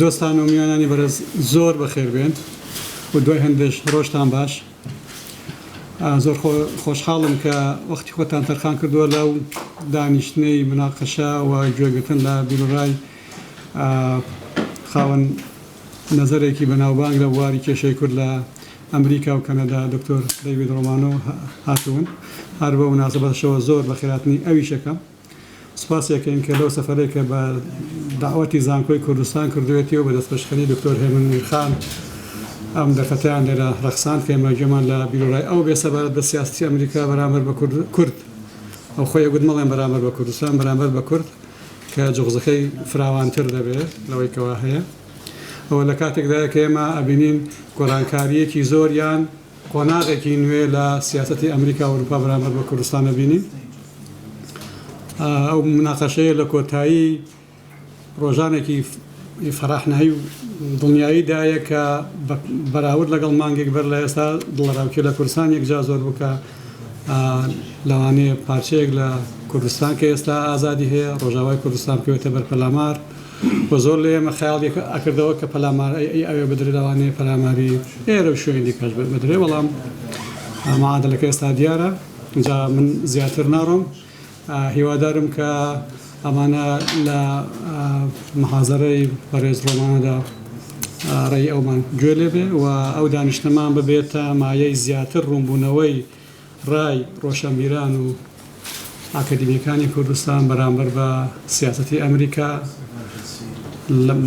دۆستان و میوانانی بەرز زۆر بەخێربێن و دوای هەندێش ڕۆژتان باش. زۆر خۆشحاڵم کە وەختی خۆتان تەرخان کردووە لەو دانیشتنەی مناقەشە و گوێگرتن لە بیرۆڕای خاوەن نەزەرێکی بەناوبانگ لە بواری کێشەی کورد لە ئەمریکا و کەنەدا دکتۆر د.ڕومانو هاتوون. هەر بە مناسبەتەشەوە زۆر بە خێراتنی ئەویشەکەم. سپاسێکین کە لەو سەفەرێکە بە داوەتی زانکۆی کوردستان کردوێتیەوە بە دەستپەشخەری دکتۆر هێمنخان ئەم دەرفەتیان لێرە ڕەخسان کە ئێمە گوێمان لە بیرۆڕای ئەو بێسەبارەت بە سیاستی ئەمریکا بەرامبەر بە کورد ئەو خۆی گوت مەڵێن بەرامبەر بە کوردستان بەرامبەر بە کورد کە جوغزەکەی فراوانتر دەبێت لەوەی کەوا هەیە. ئەوە لە کاتێکدایە کە ئێمە ئەبینین گۆڕانکاریەکی زۆریان قۆناغێکی نوێ لە سیاسەتی ئەمریکا و ئەوروپا بەرامبەر بە کوردستان ئەبینین. ئەو مناقەشەیە لە کۆتایی ڕۆژانێکی فەراحنایی و دڵنیاییدایە کە بەراورد لەگەڵ مانگێک بەر لە ئێستا دڵڕاوکی لە کوردستان یەکجا زۆر بووکە لەوانەیە پارچەیەک لە کوردستان کە ئێستا ئازادی هەیە ڕۆژاوای کوردستان پێوێتە بەر پەلامار و زۆر لە ئێمە خەیاڵێک ئەکردەوە کە پەلامار ئەوێ بدرێت لەوانەیە پەلاماری ئێرە و شوێنی کەش بدرێ بەڵام معادلەکە ئێستا دیارە. اینجا من زیاتر ناڕۆم. هیوادارم کە ئەمانە لە محازەرەی بەڕێز ڕۆمانۆدا ڕێی ئەومان گوێ لێ بێ و ئەو دانیشتنەمان ببێتە مایەی زیاتر ڕوونبوونەوەی ڕای ڕۆشنبیران و ئاکادمیەکانی کوردستان بەرامبەر بە سیاسەتی ئەمریکا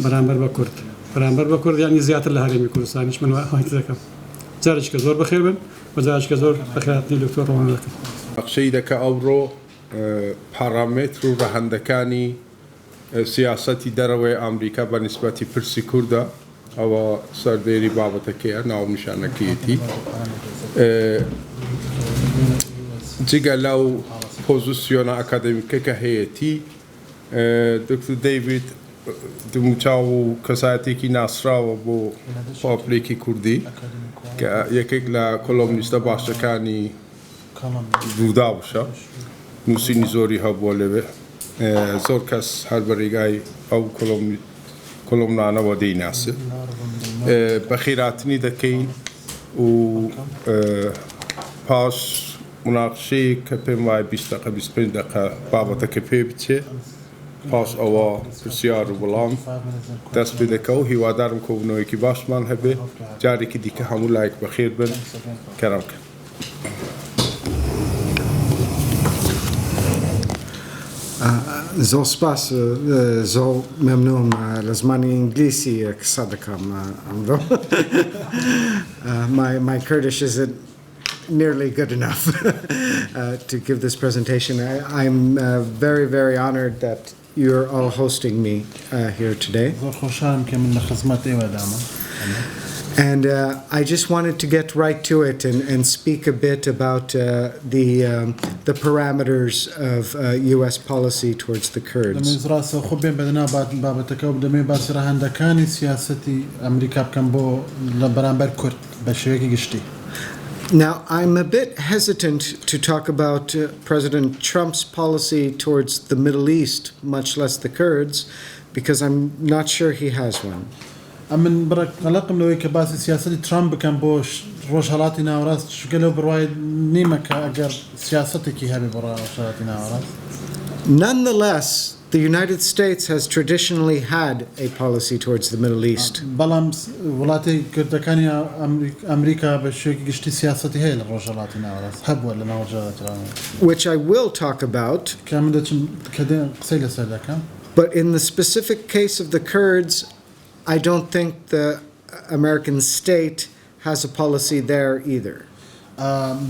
بەرامبەر بە کورد. بەرامبەر بە کورد یانی زیاتر لە هەرێمی کوردستانیش من وای دەکەم. جارێککە زۆر بەخێر بن و جارێککە زۆر بەخێراتنی دکتۆر ڕۆمانۆ دەکەم. نەخشەی دەکە ئەوڕۆ پارامێتر و ڕەهەندەکانی سیاسەتی دەرەوەی ئەمریکا بە نیسبەتی پرسی کووردە ئەوە سەردێری بابەتەکەیە ناونیشانەکەیەتی جگە لەو پۆزیسیۆنە ئەکادمیکە کە هەیەتی دکتۆر دەیڤید دموچاو و کەسایەتێکی ناسراوە بۆ پاپلێکی کوردی کە یەکێک لە کۆلۆمنیستە باشەکانی دوودا بشە نووسینی زۆری هەبووە لەوێ زۆر کەس هەر بە ڕێگای ئەو کۆلۆمنانەوە دەیناسێت بە خێراتنی دەکەین و پاش مناقشەیە کە پێم وایە 20 دقیقە 25 دقیقە بابەتەکە پێ بچێ پاش ئەوە پرسیار و وەڵام دەست پێ دەکە و هیوادارم کۆبوونەوەیەکی باشمان هەبێ جارێکی دیکە هەموو لایەک بەخێر بن کەرەمکە. زۆر سپاس زۆر مەمنوم لە زمانی ئینگلیسی قسە دەکەم ئەمڕۆ. My Kurdish isn't nearly good enough to give this presentation. I'm very, very honored that you're all hosting me here today. And I just wanted to get right to it and speak a bit about the parameters of U.S. policy towards the Kurds. Now, I'm a bit hesitant to talk about President Trump's policy towards the Middle East, much less the Kurds, because I'm not sure he has one. من قلقم لو كباس سياسة ترامب كان بوش ڕۆژهەڵاتی ناوەڕاست شکە لەو بڕوای نیمە کە ئەگەر سیاسەتێکی هەبێ بۆ ڕۆژهەڵاتی ناوەڕاست. Nonetheless, the United States has traditionally had a policy towards the Middle East. بەڵام وڵاتی کوردەکانی ئەمریکا بە شێوەیەکی گشتی سیاسەتی هەیە لە ڕۆژهەڵاتی ناوەڕاست هەبووە لە ناو ڕۆژهەڵاتی which I will talk about. کە من دەچم کە قسەی لەسەر دەکەم. But in the specific case of the Kurds, I don't think the American state has a policy there either.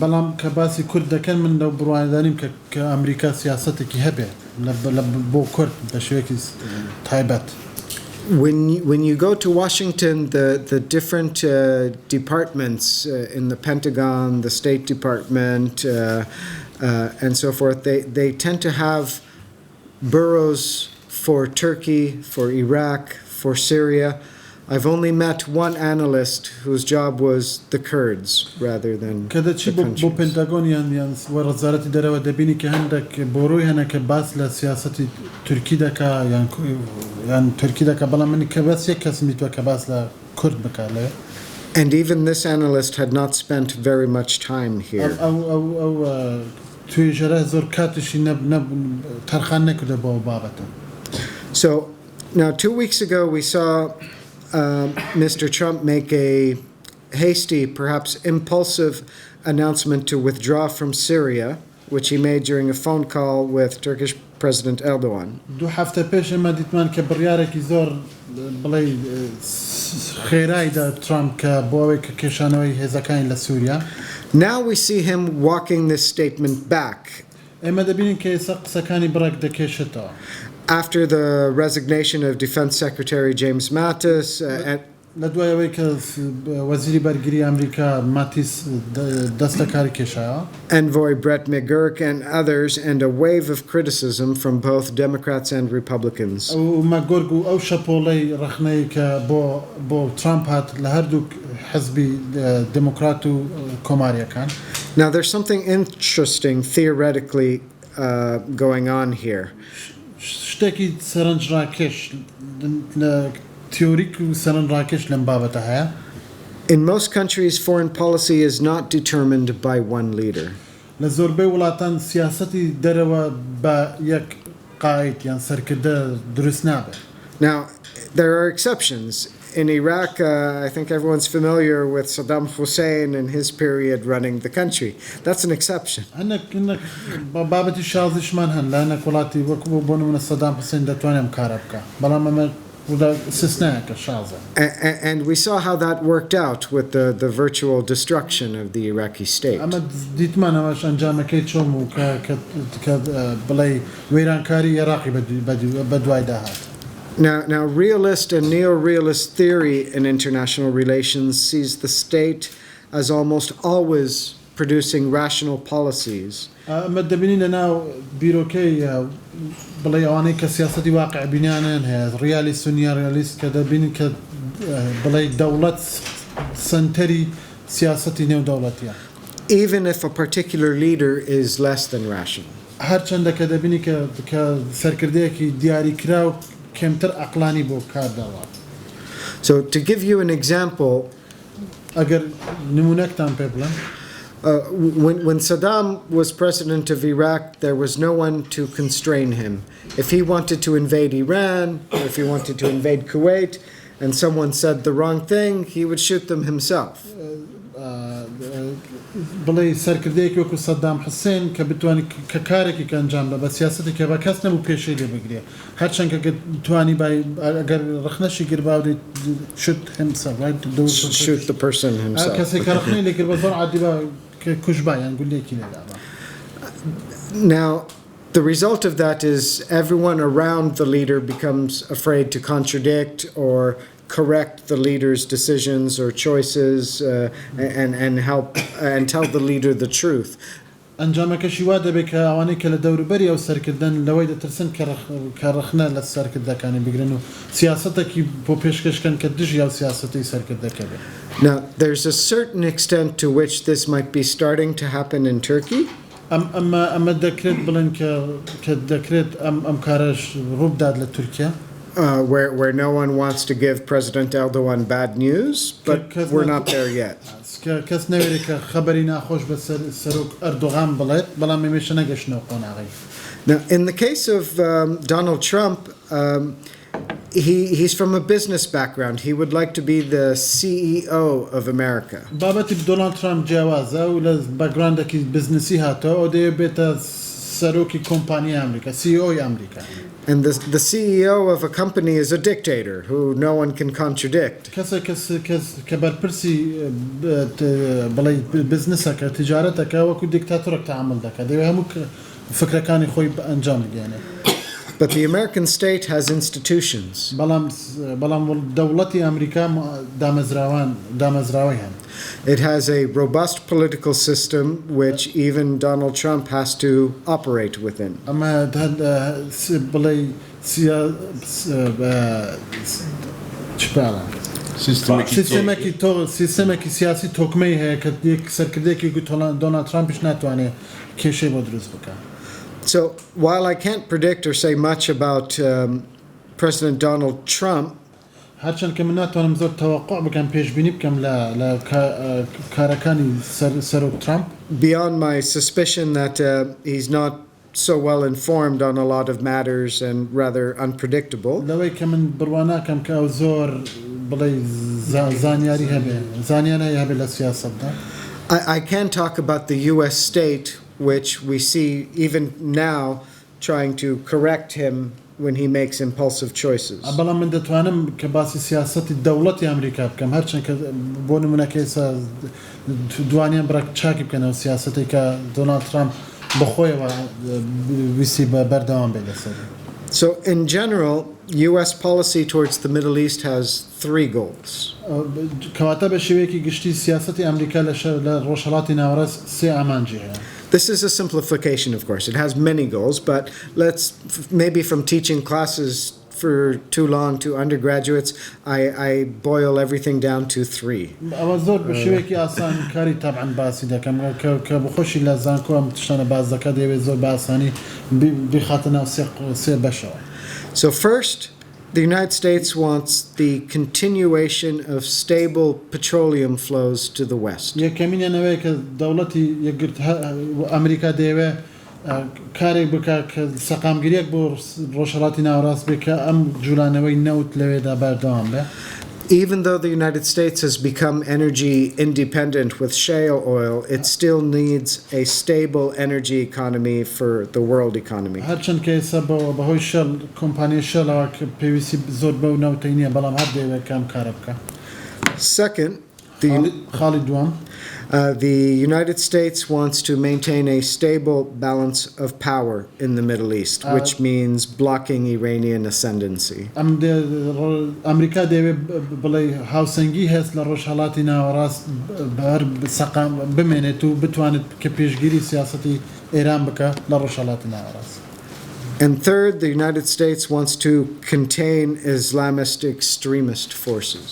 بەڵام کە باسی کورد دەکەن من لەو بڕوایدانیم کە ئەمریکا سیاسەتێکی هەبێ بۆ کورد بە شێوەیەکی تایبەت. When you go to Washington, the different departments in the Pentagon, the State Department, and so forth, they tend to have bureaus for Turkey, for Iraq, for Syria. I've only met one analyst whose job was the Kurds rather than کەدا the چی بۆ countries. پێنتاگۆنیان یان وەرزارەتی دەرەوە دەبینی کە هەندێک بۆڕۆی هەنە کە باس لە سیاسەتی تورکی دەکا یان تورکی دەکا بەڵام منی کە بەس یەک کەس میتوە کە باس لە کورد بکات لێ. And even this analyst had not spent very much time here. ئەو توێژەرە زۆر کاتشی تەرخان نەکردە بۆ بابەتە. So now 2 weeks ago we saw Mr. Trump make a hasty, perhaps impulsive announcement to withdraw from Syria, which he made during a phone call with Turkish President Erdogan. دوو هەفتە پێش ئێمە دیتمان کە بڕیارێکی زۆر بڵێ خێرایدا ترامپ کە بۆ ئەوەی کە کێشانەوەی هێزەکانی لە سووریا. Now we see him walking this statement back ئێمە دەبینین کە ئێستا قسەکانی بڕێک دەکێشێتەوە. after the resignation of Defense Secretary James Mattis and لە دوایەوەی کە وەزیری بەرگری ئەمریکا ماتیس دەستە کاری کێشایەوە. Envoy Brett McGurk and others, and a wave of criticism from both Democrats and Republicans. ئەو مەگۆرگ و ئەو شەپۆڵەی ڕەخنەی کە بۆ ترامپ هات لە هەردوو حزبی دموکرات و کۆماریەکان. Now there's something interesting theoretically going on here. شتێکی سەرنجڕاکێش لە تیۆریک و سەرنجڕاکێش لەم بابەتە هەیە. In most countries, foreign policy is not determined by one leader. لە زۆربەی وڵاتان سیاسەتی دەرەوە بە یەک قایت یان سەرکردە دروست نابێت. Now, there are exceptions. In Iraq, I think everyone's familiar with Saddam Hussein and his period running the country. That's an exception. هەنێک بابەتی شازیشمان هەن لە هەنێک وڵاتی وەکو بۆ نمونە سەدام حوسێن دەتوانێت کارە بکە بەڵام ئەمە استثناءەکە شازە. And we saw how that worked out with the virtual destruction of the Iraqi state. ئەمە دیتمان ئەمەش ئەنجامەکەی چۆم و کە بڵێ وەیرانکاری عێراقی بە دوای داهات. Now, realist and neo-realist theory in international relations sees the state as almost always producing rational policies. ئەمە دەبینی لەناو بیرۆکەی بڵێ ئەوانەی کە سیاسەتی واقع بینیانیان هەیە ڕیالیست و نیاڕیالیست کە دەبینی کە بڵێ دەوڵەت سنتەری سیاسەتی نێودەوڵەتیە. Even if a particular leader is less than rational. هەرچەندە کە دەبینی کە سەرکردەیەکی دیاریکرا و کەمتر عەقلانی بۆ کارداوە. So to give you an example, ئەگەر نمونەکتان پێ بڵێن. When Saddam was president of Iraq, there was no one to constrain him. If he wanted to invade Iran, or if he wanted to invade Kuwait, and someone said the wrong thing, he would shoot them himself. بڵێ سەرکردەیەکی وەکو سەدام حوسێن کە بتوانێت کە کارێکی کە ئەنجام بە سیاسەتی کە بە کەس نەبوو پێشەی لێ بگرێ هەرچەند کە توانی ئەگەر ڕخنەشی گرباوی shoot himself, right? Shoot the person himself. کەسێک کە ڕخنەی لێ کرد بە زۆر عادی بە کوژبا یان گولێکی لێدابا. Now, the result of that is everyone around the leader becomes afraid to contradict or correct the leader's decisions or choices and help and tell the leader the truth. ئەنجامەکەشی وا دەبێت کە ئەوانەی کە لە دەوروبەری ئەو سەرکردن لەوەی دەترسن کە ڕخنە لە سەرکردەکانی بگرن و سیاسەتێکی بۆ پێشکەشکەن کە دژی ئەو سیاسەتی سەرکردەکە بێت. Now, there's a certain extent to which this might be starting to happen in Turkey. ئەمە دەکرێت بڵێن کە دەکرێت ئەم کارەش ڕووبدات لە تورکیا. Where no one wants to give President Erdogan bad news, but we're not there yet. کەس نەوێت کە خەبەری ناخۆش بە سەرۆک ئەردۆغان بڵێت بەڵام ئێمەشە نەگەشتنەوە قۆناغی. Now, in the case of Donald Trump, he's from a business background. He would like to be the CEO of America. بابەتی دۆنالد ترامپ جیاوازە و لە باکگراوندێکی بزنسی هاتەوە ئەو دەیە بێتە سەرۆکی کۆمپانیای ئەمریکا CEO ئەمریکا. And the CEO of a company is a dictator who no one can contradict. کە بەرپرسی بڵێ بزنسەکە تیجارەتەکە وەکو دیکتاتۆرێک تەعامل دەکات دەوێت هەموو فکرەکانی خۆی ئەنجام بگێنێت. But the American state has institutions. بەڵام دەوڵەتی ئەمریکا دامەزراوەی هەن. It has a robust political system which even Donald Trump has to operate within. ئەمە بڵێ سیستمێکی سیاسی تۆکمەی هەیە کە سەرکردێکی دۆنالد ترامپیش ناتوانێت کێشەی بۆ دروست بکات. So while I can't predict or say much about President Donald Trump, هەرچەند کە من ناتوانم زۆر تەوەقع بکەم پێشبینی بکەم لە کارەکانی سەرۆک ترامپ beyond my suspicion that he's not so well informed on a lot of matters and rather unpredictable. لەوەی کە من بڕوا ناکەم کە ئەو زۆر بڵێ زانیاری هەبێ لە سیاسەتدا. I can talk about the U.S. state, which we see even now trying to correct him when he makes impulsive choices. بەڵام من دەتوانم کە باسی سیاسەتی دەوڵەتی ئەمریکا بکەم هەرچەند کە بۆ نمونەکە ئێستا دوانیان بڕە چاکی بکەنەوە سیاسەتی کە دۆنالد ترامپ بەخۆیەوە ویستی بەردەوام بێت لەسەر. So in general, U.S. policy towards the Middle East has 3 goals. کەواتە بە شێوەیەکی گشتی سیاسەتی ئەمریکا لە ڕۆژهەڵاتی ناوەڕاست 3 ئامانجی هەیە. This is a simplification, of course. It has many goals, but let's maybe from teaching classes for too long to undergraduates, I boil everything down to 3. ئەوە زۆر بە شێوەیەکی ئاسان کاری تابعاً باسی دەکەم کە بخۆشی لە زانکۆ ئەم تشتانە باز دەکات دەیەوێت زۆر بە ئاسانی بخاتە ناو 3 بەشەوە. So first, the United States wants the continuation of stable petroleum flows to the West. یەکەمینیان ئەوەیە کە دەوڵەتی یەکگرت ئەمریکا دەیەوێت کارێک بکات کە سەقامگیریەک بۆ ڕۆژهەڵاتی ناوەڕاست بێت کە ئەم جوولانەوەی نەوت لەوێدا بەردەوام بێت. Even though the United States has become energy independent with shale oil, it still needs a stable energy economy for the world economy. هەرچەند کە ئێستا بەهۆی شەل کۆمپانیای شەلەوە کە پێویستی زۆر بەو نەوتەی نییە بەڵام هەر دەیەوێت کام کارە بکات. Second, خاڵی دووەم the United States wants to maintain a stable balance of power in the Middle East, which means blocking Iranian ascendancy. ئەمریکا دەیەوێت بڵێ هاوسەنگی هەست لە ڕۆژهەڵاتی ناوەڕاست هەر سەقام بمێنێت و بتوانێت کە پێشگیری سیاسەتی ئێران بکات لە ڕۆژهەڵاتی ناوەڕاست. And third, the United States wants to contain Islamist extremist forces.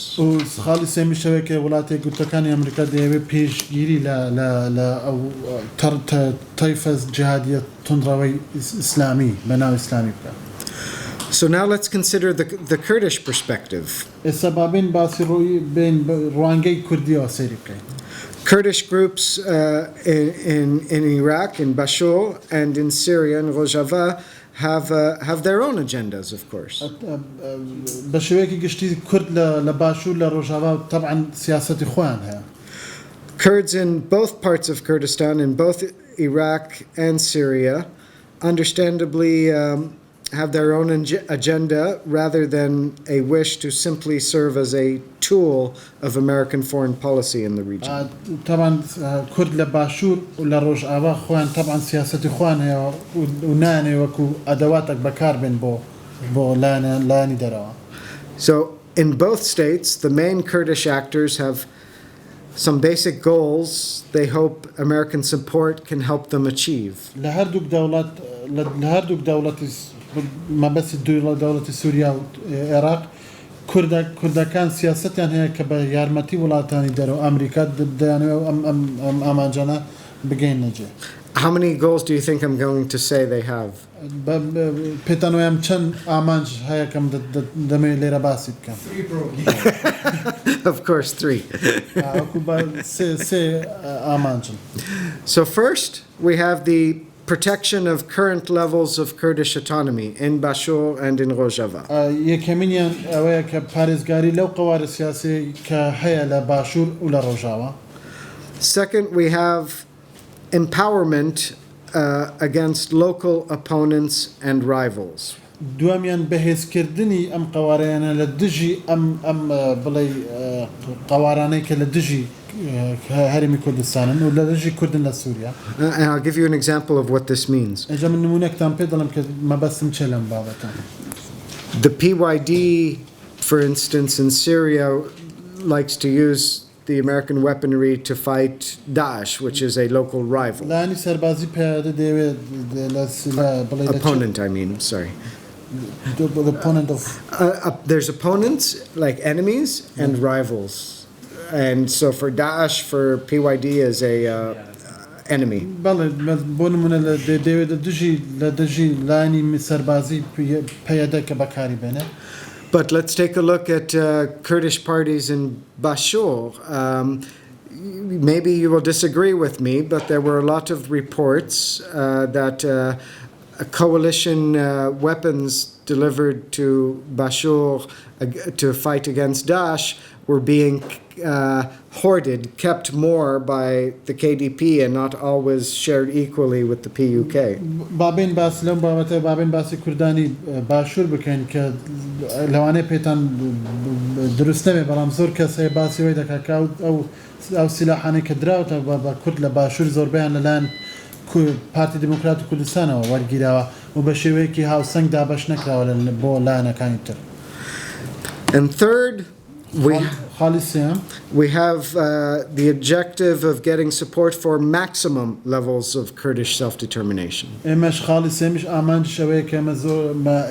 خاڵی سێمیشەوەی کە وڵاتی گوتەکانی ئەمریکا دەیەوێت پێشگیری لە ئەو تایفە جیهادیە تونڕەوەی ئیسلامی بەناو ئیسلامی بکات. So now let's consider the Kurdish perspective. ئێستا بابین باسی ڕوانگەی کوردیەوە سەیری بکەین. Kurdish groups in Iraq, in Bashur, and in Syria, in Rojava, have their own agendas, of course. بە شێوەیەکی گشتی کورد لە باشوور لە ڕۆژاوا طبعاً سیاسەتی خۆیان هەیە. Kurds in both parts of Kurdistan, in both Iraq and Syria, understandably have their own agenda rather than a wish to simply serve as a tool of American foreign policy in the region. طبعا كرد لباشور ولا روجاوا خوان طبعا سياسة خوان هي وناني وكو أدواتك بكار بين بو لاني دروا. So in both states, the main Kurdish actors have some basic goals they hope American support can help them achieve. لهردوك دولة ما بس دولة سوريا والعراق كردكان سياستيان هي كبيارمتي ولاتاني دارو أمريكا دانو أم أمانجانا بجين نجي. How many goals do you think I'm going to say they have? بيتانو يام چن أمانج هيا كم دمي ليرا باسيب كم. Of course, 3. سي أمانجن. So first, we have the protection of current levels of Kurdish autonomy in Bashur and in Rojava. يكمنيان أويا كباريزغاري لو قوار سياسي كهيا لباشور ولا رجاوا. Second, we have empowerment against local opponents and rivals. دواميان بهز كردني أم قواريانا لدجي أم بلاي قواراني كلدجي هرمي كردستان ولا دجي كردن لسوريا. And I'll give you an example of what this means. إجا من نمونك تنبيدلم ما بس مشلم بابتا. The PYD, for instance, in Syria, likes to use the American weaponry to fight Daesh, which is a local rival. لاني سربازي بياده ديوي Opponent, I mean, sorry. the opponent of there's opponents like enemies and rivals, and so for Daesh, for PYD is a enemy. بله بۆ نمونە دەوێت لە دژی لانی سەربازی پەیەدە کە بەکاری بێنێت. But let's take a look at Kurdish parties in Bashur. Maybe you will disagree with me, but there were a lot of reports that coalition weapons delivered to Bashur to fight against Daesh were being hoarded, kept more by the KDP and not always shared equally with the PUK. بابین باس لەم بابەتە بابین باسی کوردانی باشوور بکەین کە لەوانەیە پێتان دروست نەبێ بەڵام زۆر کەس هەیە باسی وی دەکات کە ئەو سیلاحانەی کە دراوتە بە کورد لە باشوور زۆربیان لەلایەن پارتی دموکراتی کوردستانەوە وەرگیراوە و بە شێوەیەکی هاوسەنگ دابەش نەکراوە بۆ لایەنەکانی تر. And third, we have the objective of getting support for maximum levels of Kurdish self-determination. ئێمەش خاڵی سێمیش ئامانجی شەوەیە کە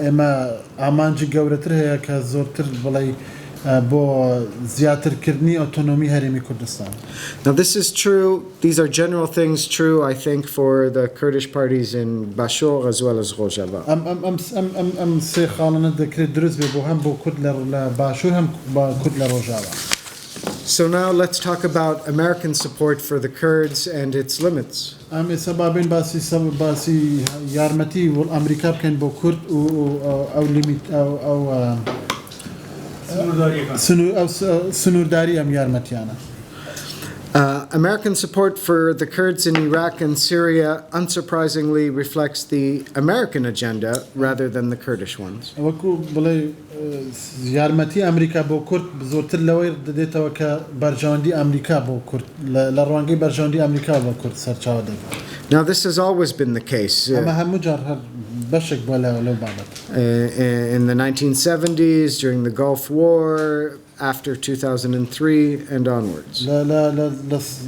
ئێمە ئامانجی گەورەتر هەیە کە زۆرتر بڵێ بۆ زیاترکردنی ئۆتۆنۆمی هەرێمی کوردستان. Now this is true, these are general things true I think for the Kurdish parties in Bashur as well as ڕۆژهه. ئەم سێ خاڵانە دەکرێت دروست بێ بۆ هەم بۆ کورد لە باشوور هەم بە کورد لە ڕۆژهه. So now let's talk about American support for the Kurds and its limits. ئەم ئێستا بابین باسی یارمەتی ئەمریکا بکەین بۆ کورد و ئەو لیمیت ئەو سنوورداری ئەم یارمەتیانە. American support for the Kurds in Iraq and Syria unsurprisingly reflects the American agenda rather than the Kurdish ones. وەکو بڵێ یارمەتی ئەمریکا بۆ کورد زۆرتر لەوەی دەدێتەوە کە بەرژەوەندی ئەمریکا بۆ کورد لە ڕوانگەی بەرژەوەندی ئەمریکا بۆ کورد سەرچاوە دەکات. Now this has always been the case. ئەمە هەموو جار هەر بەشێک بووە لەو بابەت. In the 1970s, during the Gulf War, after 2003 and onwards.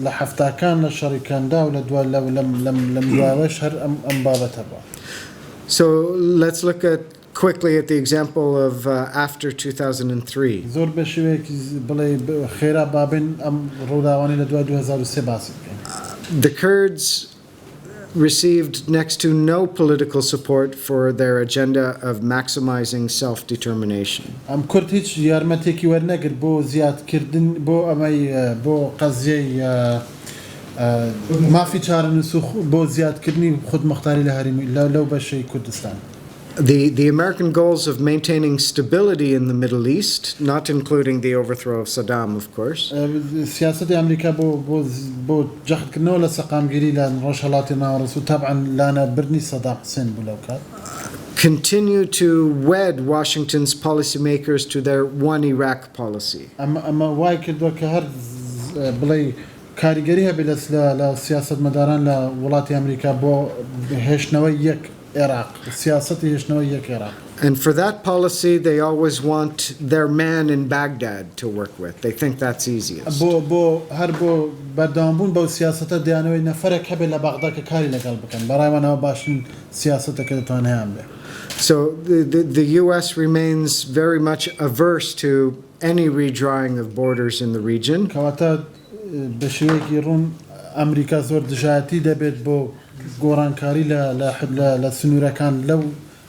لە حەفتاکان لە شەڕیکاندا و لەم دواوەش هەر ئەم بابەتە بووە. So let's look at quickly at the example of after 2003. زۆر بە شێوەیەکی بڵێ خێرا بابین ئەم ڕووداوانی لە دوای 2003 باسی بکەین. The Kurds received next to no political support for their agenda of maximizing self-determination. ئەم کورد هیچ یارمەتێکی وەرنەگرت بۆ زیادکردن بۆ ئەمەی بۆ قەزیەی مافی چارەنووس بۆ زیادکردنی خودمختاری لە هەرێمی لەو بەشەی کوردستان. The American goals of maintaining stability in the Middle East, not including the overthrow of Saddam, of course. سیاسەتی ئەمریکا بۆ جەختکردنەوە لە سەقامگیری لە ڕۆژهەڵاتی ناوەڕاست و تابعاً لانەبردنی سەدام حوسێن بوو لەو کات. Continue to wed Washington's policymakers to their one Iraq policy. ئەمە وای کردووە کە هەر بڵێ کاریگەری هەبێت لە سیاسەتمەداران لە وڵاتی ئەمریکا بۆ هێشتنەوەی یەک عێراق سیاسەتی هێشتنەوەی یەک عێراق. And for that policy, they always want their man in Baghdad to work with. They think that's easiest. بۆ هەر بۆ بەردەوامبوون بەو سیاسەتە دەیانەوەی نەفەرێک هەبێت لە بەغدا کە کاری لەگەڵ بکەن بەڕایوانەوە باشترین سیاسەتەکە دەتوان هەیان بێ. So the US remains very much averse to any redrawing of borders in the region. کەواتە بە شێوەیەکی ڕوون ئەمریکا زۆر دژایەتی دەبێت بۆ گۆڕانکاری لە سنوورەکان لەو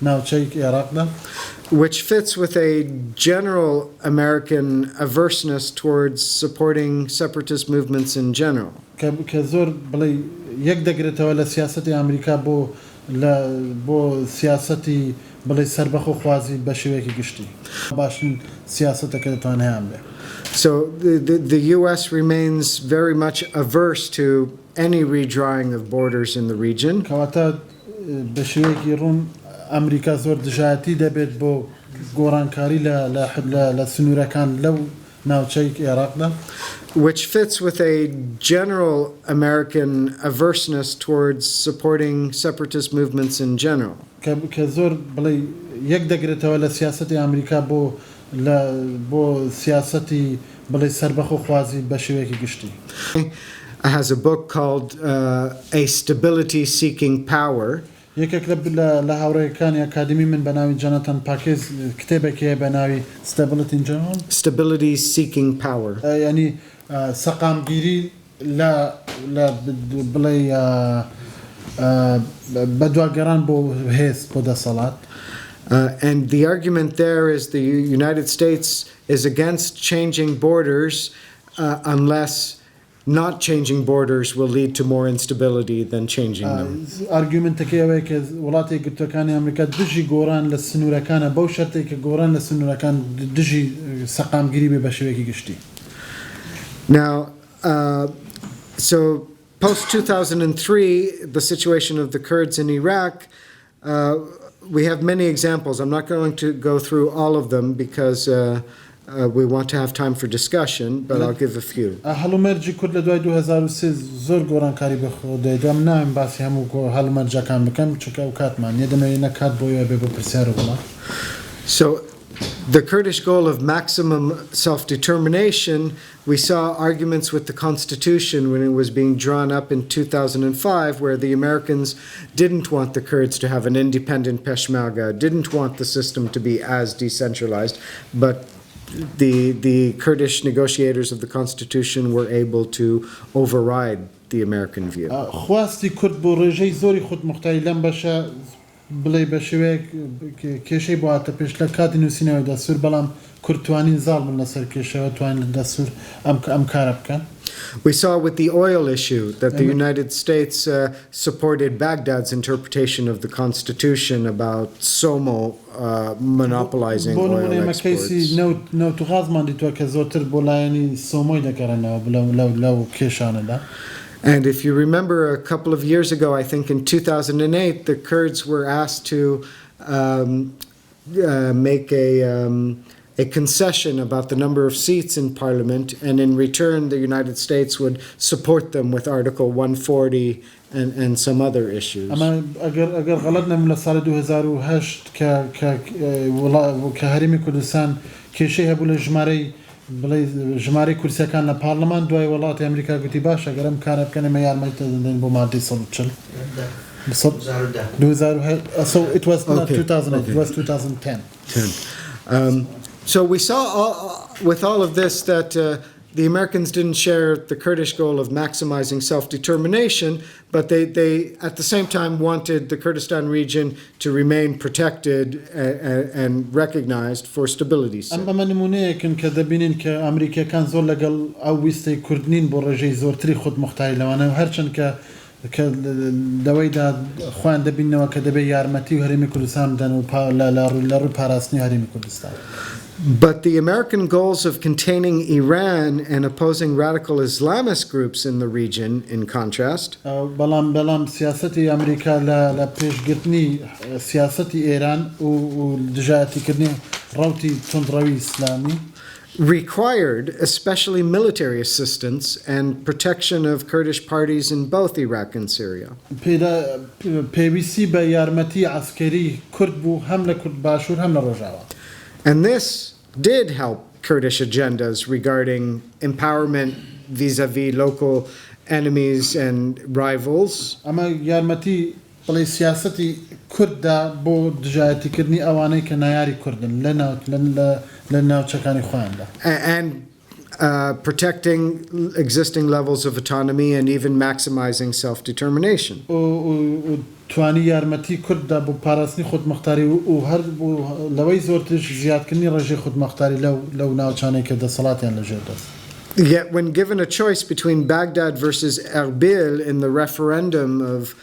ناوچەی عێراقدا. Which fits with a general American averseness towards supporting separatist movements in general. کە زۆر بڵێ یەک دەگرێتەوە لە سیاسەتی ئەمریکا بۆ سیاسەتی بڵێ سەربەخۆ خوازی بە شێوەیەکی گشتی باشترین سیاسەتەکە دەتوان هەیان بێ. So the US remains very much averse to any redrawing of borders in the region. کەواتە بە شێوەیەکی ڕوون ئەمریکا زۆر دژایەتی دەبێت بۆ گۆڕانکاری لە سنوورەکان لەو ناوچەی عێراقدا. Which fits with a general American averseness towards supporting separatist movements in general. کە زۆر بڵێ یەک دەگرێتەوە لە سیاسەتی ئەمریکا بۆ سیاسەتی بڵێ سەربەخۆ خوازی بە شێوەیەکی گشتی. Has a book called A Stability Seeking Power. یەکێک لە هاوڕێیەکانی ئەکادمی من بە ناوی جۆناتان پاکێز کتێبێکی بە ناوی Stability in General Stability Seeking Power. ینی سەقامگیری لە بڵێ بەدواگەڕان بۆ هێز بۆ دەسەڵات. And the argument there is the United States is against changing borders unless not changing borders will lead to more instability than changing them. ئارگومنتەکەی ئەوەیە کە وڵاتی یەکگرتووەکانی ئەمریکا دژی گۆڕان لە سنوورەکانە بەو شەرتێک کە گۆڕان لە سنوورەکان دژی سەقامگیری بێ بە شێوەیەکی گشتی. Now, so post-2003, the situation of the Kurds in Iraq, we have many examples. I'm not going to go through all of them because we want to have time for discussion, but I'll give a few. هەڵومەرجی کورد لە دوای 2003 زۆر گۆڕانکاری بەخۆ دەیدوام ناوین باسی هەموو هەڵومەرجەکان بکەم چونکە ئەو کاتمان نیە دەمەوێت نەکات بۆیە بێ بۆ پرسیار وڵات. So the Kurdish goal of maximum self-determination, we saw arguments with the Constitution when it was being drawn up in 2005, where the Americans didn't want the Kurds to have an independent Peshmerga, didn't want the system to be as decentralized, but the Kurdish negotiators of the Constitution were able to override the American view. خواستی کورد بۆ ڕێژەی زۆری خود مختاری لەم بەشە بڵێ بە شێوەیەک کێشەی بۆ هاتە پێش لە کاتی نووسینەوەی دەستور بەڵام کورد توانین زاڵ بن لەسەر کێشەوە توانین دەستور ئەم کارە بکەن. We saw with the oil issue that the United States supported Baghdad's interpretation of the Constitution about SOMO monopolizing oil exports. And if you remember a couple of years ago, I think in 2008, the Kurds were asked to make a concession about the number of seats in parliament, and in return the United States would support them with Article 140 and some other issues. اگر غلطنا من سال 2008 كهرمي كردستان كشيء هبول ژمارەی کورسەکان لە پارلەمان دوای وڵاتی ئەمریکا گوتی باشە گەرم کارە بکەنە مە یارمەتی دەدەین بۆ مادەی 140. So it was not 2008, it was 2010. So we saw with all of this that the Americans didn't share the Kurdish goal of maximizing self-determination, but they at the same time wanted the Kurdistan region to remain protected and recognized for stability's sake. ئەمە نمونەیەکن کە دەبینین کە ئەمریکیەکان زۆر لەگەڵ ئەو ویستەی کوردنین بۆ ڕێژەی زۆرتری خودمختاری لەوانە و هەرچەند کە لەوەیدا خۆیان دەبینەوە کە دەبێت یارمەتی و هەرێمی کوردستان بدەن و لە ڕووی پاراستنی هەرێمی کوردستان. But the American goals of containing Iran and opposing radical Islamist groups in the region, in contrast, بەڵام سیاسەتی ئەمریکا لە پێشگرتنی سیاسەتی ئێران و دژایەتیکردنی ڕەوتی تندڕەوی ئیسلامی required especially military assistance and protection of Kurdish parties in both Iraq and Syria. پێویستی بە یارمەتی عسکەری کورد بوو هەم لە کورد باشوور هەم لە ڕۆژاوە. And this did help Kurdish agendas regarding empowerment vis-à-vis local enemies and rivals. ئەمە یارمەتی بڵێ سیاسەتی کورددا بۆ دژایەتیکردنی ئەوانەی کە نایاری کوردن لە ناوچەکانی خۆیاندا. And protecting existing levels of autonomy and even maximizing self-determination. توانی یارمەتی کورددا بۆ پاراستنی خودمختاری و هەر لەوەی زۆرترش زیادکردنی ڕێژەی خودمختاری لەو ناوچانەی کە دەسەڵاتیان لەژێر دەست. Yet when given a choice between Baghdad versus Erbil in the referendum of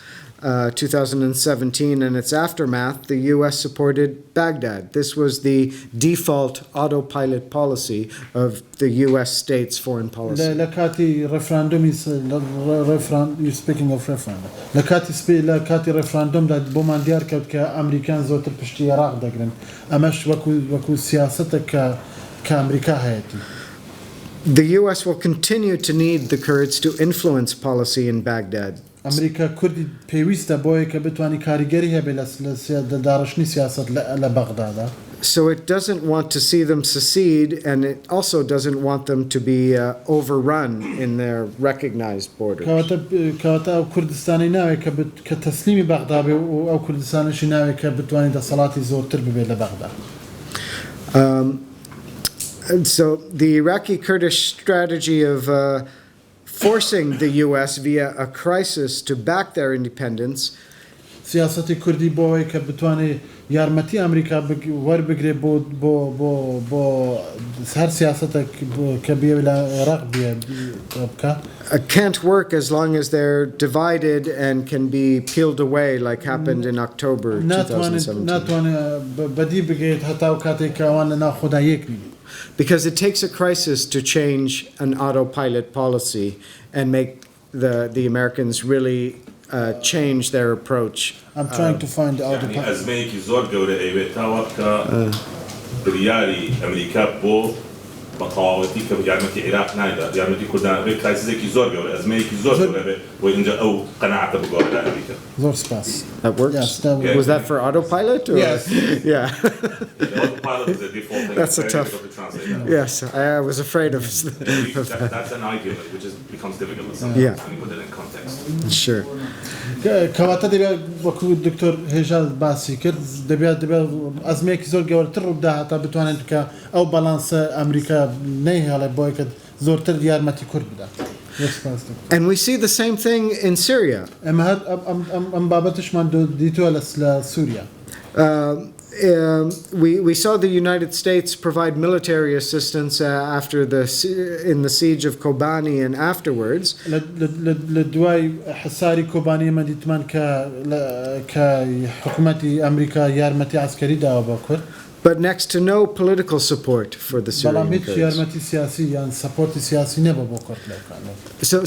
2017 and its aftermath, the U.S. supported Baghdad. This was the default autopilot policy of the U.S. state's foreign policy. You're speaking of referendum. لكاتي referendum دا بومان ديار كوت كأمريكان زوتر بشتي عراق دقرن. أمش وكو سياستك كأمريكا هايتي. The U.S. will continue to need the Kurds to influence policy in Baghdad. ئەمریکا کوردی پێویستە بۆیە کە بتوانانی کاریگەری هەبێت لە دارشتنی سیاست لە بەغدادا. So it doesn't want to see them secede, and it also doesn't want them to be overrun in their recognized borders. کەواتە ئەو کوردستانی ناوێت کە تەسلیمی بەغدا بێ و ئەو کوردستانیشی ناوێت کە بتوانێت دەسەڵاتی زۆرتر ببێت لە بەغدا. And so the Iraqi Kurdish strategy of forcing the US via a crisis to back their independence سیاسەتی کوردی بۆ ئەوەی کە بتوانێت یارمەتی ئەمریکا وەربگرێت بۆ هەر سیاسەتێک کە بێ لە عێراق بکات. can't work as long as they're divided and can be peeled away like happened in October 2017. ناتوانێت بەدی بگەیت هەتا و کاتێک کە ئەوان لەناو خۆدا یەک نین. Because it takes a crisis to change an autopilot policy and make the Americans really change their approach. I'm trying to find out يعني أزميك زور جورة أيوة تاوكا بريالي أمريكا بو بقاوتي كيارمتي العراق نايدا يارمتي كردان غير كرايسيسك زور جورة أزميك زور جورة وإنجا أو قناعة بقول أمريكا. زور سباس. That works? Yes, was that for autopilot? Or? Yes. Yeah. Autopilot is a default thing. That's a tough. Yes, I was afraid of. That's an argument which becomes difficult when you put it in context. Sure. کەواتە دەبێت وەکو دکتۆر هێژال باسی کرد دەبێت ئەزمەیەکی زۆر گەورەتر ڕوودا هەتا بتوانێت بکە ئەو بەڵانسە ئەمریکا نەیهێڵێ بۆی کە زۆرتر یارمەتی کورد بدات. And we see the same thing in Syria. ئەم بابەتشمان دیتووە لە سووریا. We saw the United States provide military assistance in the siege of Kobani and afterwards. لدواي حصاري كوباني مديتمان كحكومة أمريكا يارمتي عسكري داوا باكر. But next to no political support for the Syrian Kurds.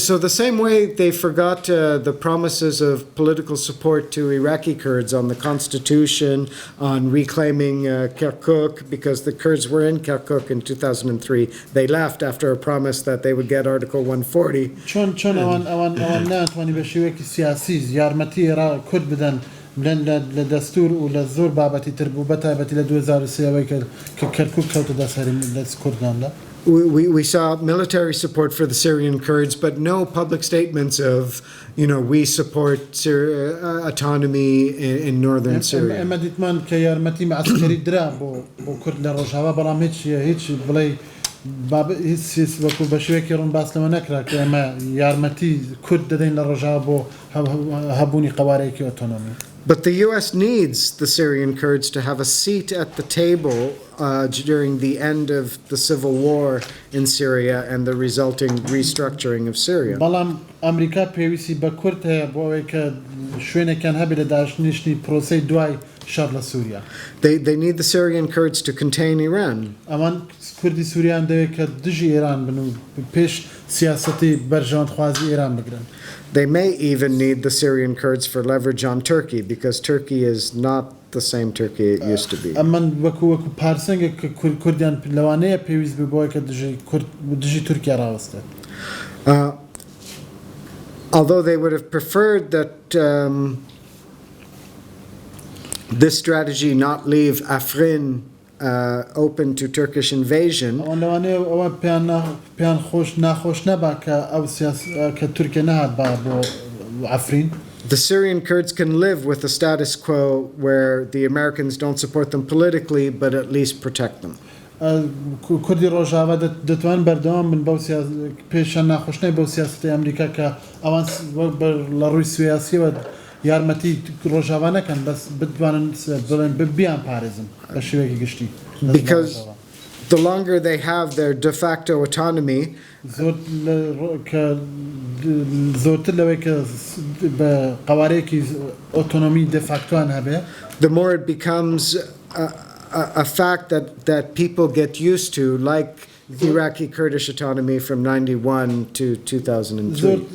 So the same way they forgot the promises of political support to Iraqi Kurds on the constitution, on reclaiming Kirkuk, because the Kurds were in Kirkuk in 2003. They left after a promise that they would get Article 140. لدستور ولزور بابتي تربوبتها بتي لدوزار السياوي كركوك كوتا داساري لدس كردان لا. We saw military support for the Syrian Kurds, but no public statements of, we support autonomy in northern Syria. اما ديتمان كيارمتي مع عسكري درا بو كرد لروجهه بلا هيك بلاي باب هيس وكو بشوي كيرون باس لما نكرا كما يارمتي كرد دين لروجهه بو هبوني قواريكي اوتونومي. But the U.S. needs the Syrian Kurds to have a seat at the table during the end of the civil war in Syria and the resulting restructuring of Syria. بلام أمريكا بيوسي بكرتها بويك شوينة كان هبل داعش نشني بروسي دواي شر لسوريا. They need the Syrian Kurds to contain Iran. أمان كردي سوريان دويك دجي إيران بنو بيش سياستي برجان خوازي إيران بقرن. They may even need the Syrian Kurds for leverage on Turkey, because Turkey is not the same Turkey it used to be. أمان وكو بارسنج كرديان لوانية بيوز ببويك دجي تركيا راوسته. Although they would have preferred that this strategy not leave Afrin open to Turkish invasion. The Syrian Kurds can live with the status quo where the Americans don't support them politically, but at least protect them. كردي روجهه دتوان بردوام من بوسيا بيشان ناخوشني بوسيا امريكا كا اوان لروي سياسي يارمتي روجهه نه كان بس بدوان بيان باريزم بشوي قشتي. Because the longer they have their de facto autonomy, the more it becomes a fact that people get used to, like Iraqi Kurdish autonomy from 91 to 2003.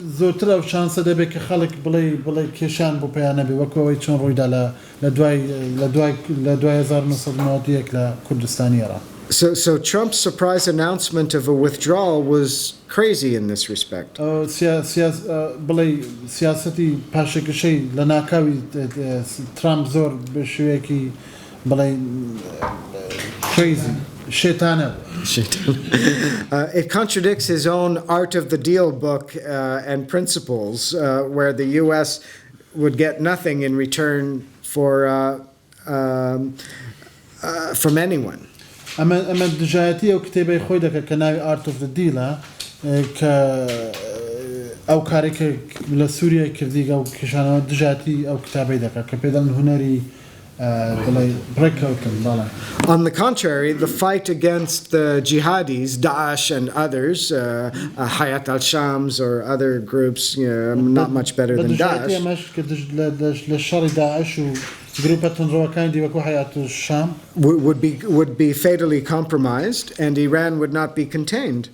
So Trump's surprise announcement of a withdrawal was crazy in this respect. crazy شيطانة. It contradicts his own Art of the Deal book and principles, where the U.S. would get nothing in return from anyone. أما الدجاجاتية وكتابة خويدك كناوي Art of the Deal أو كاريك لسوريا كرديك أو كشان دجاجاتي أو كتابة دك كبدل هنري On the contrary, the fight against the jihadis, Daesh and others, Hayat al-Shams or other groups, not much better than Daesh, would be fatally compromised, and Iran would not be contained.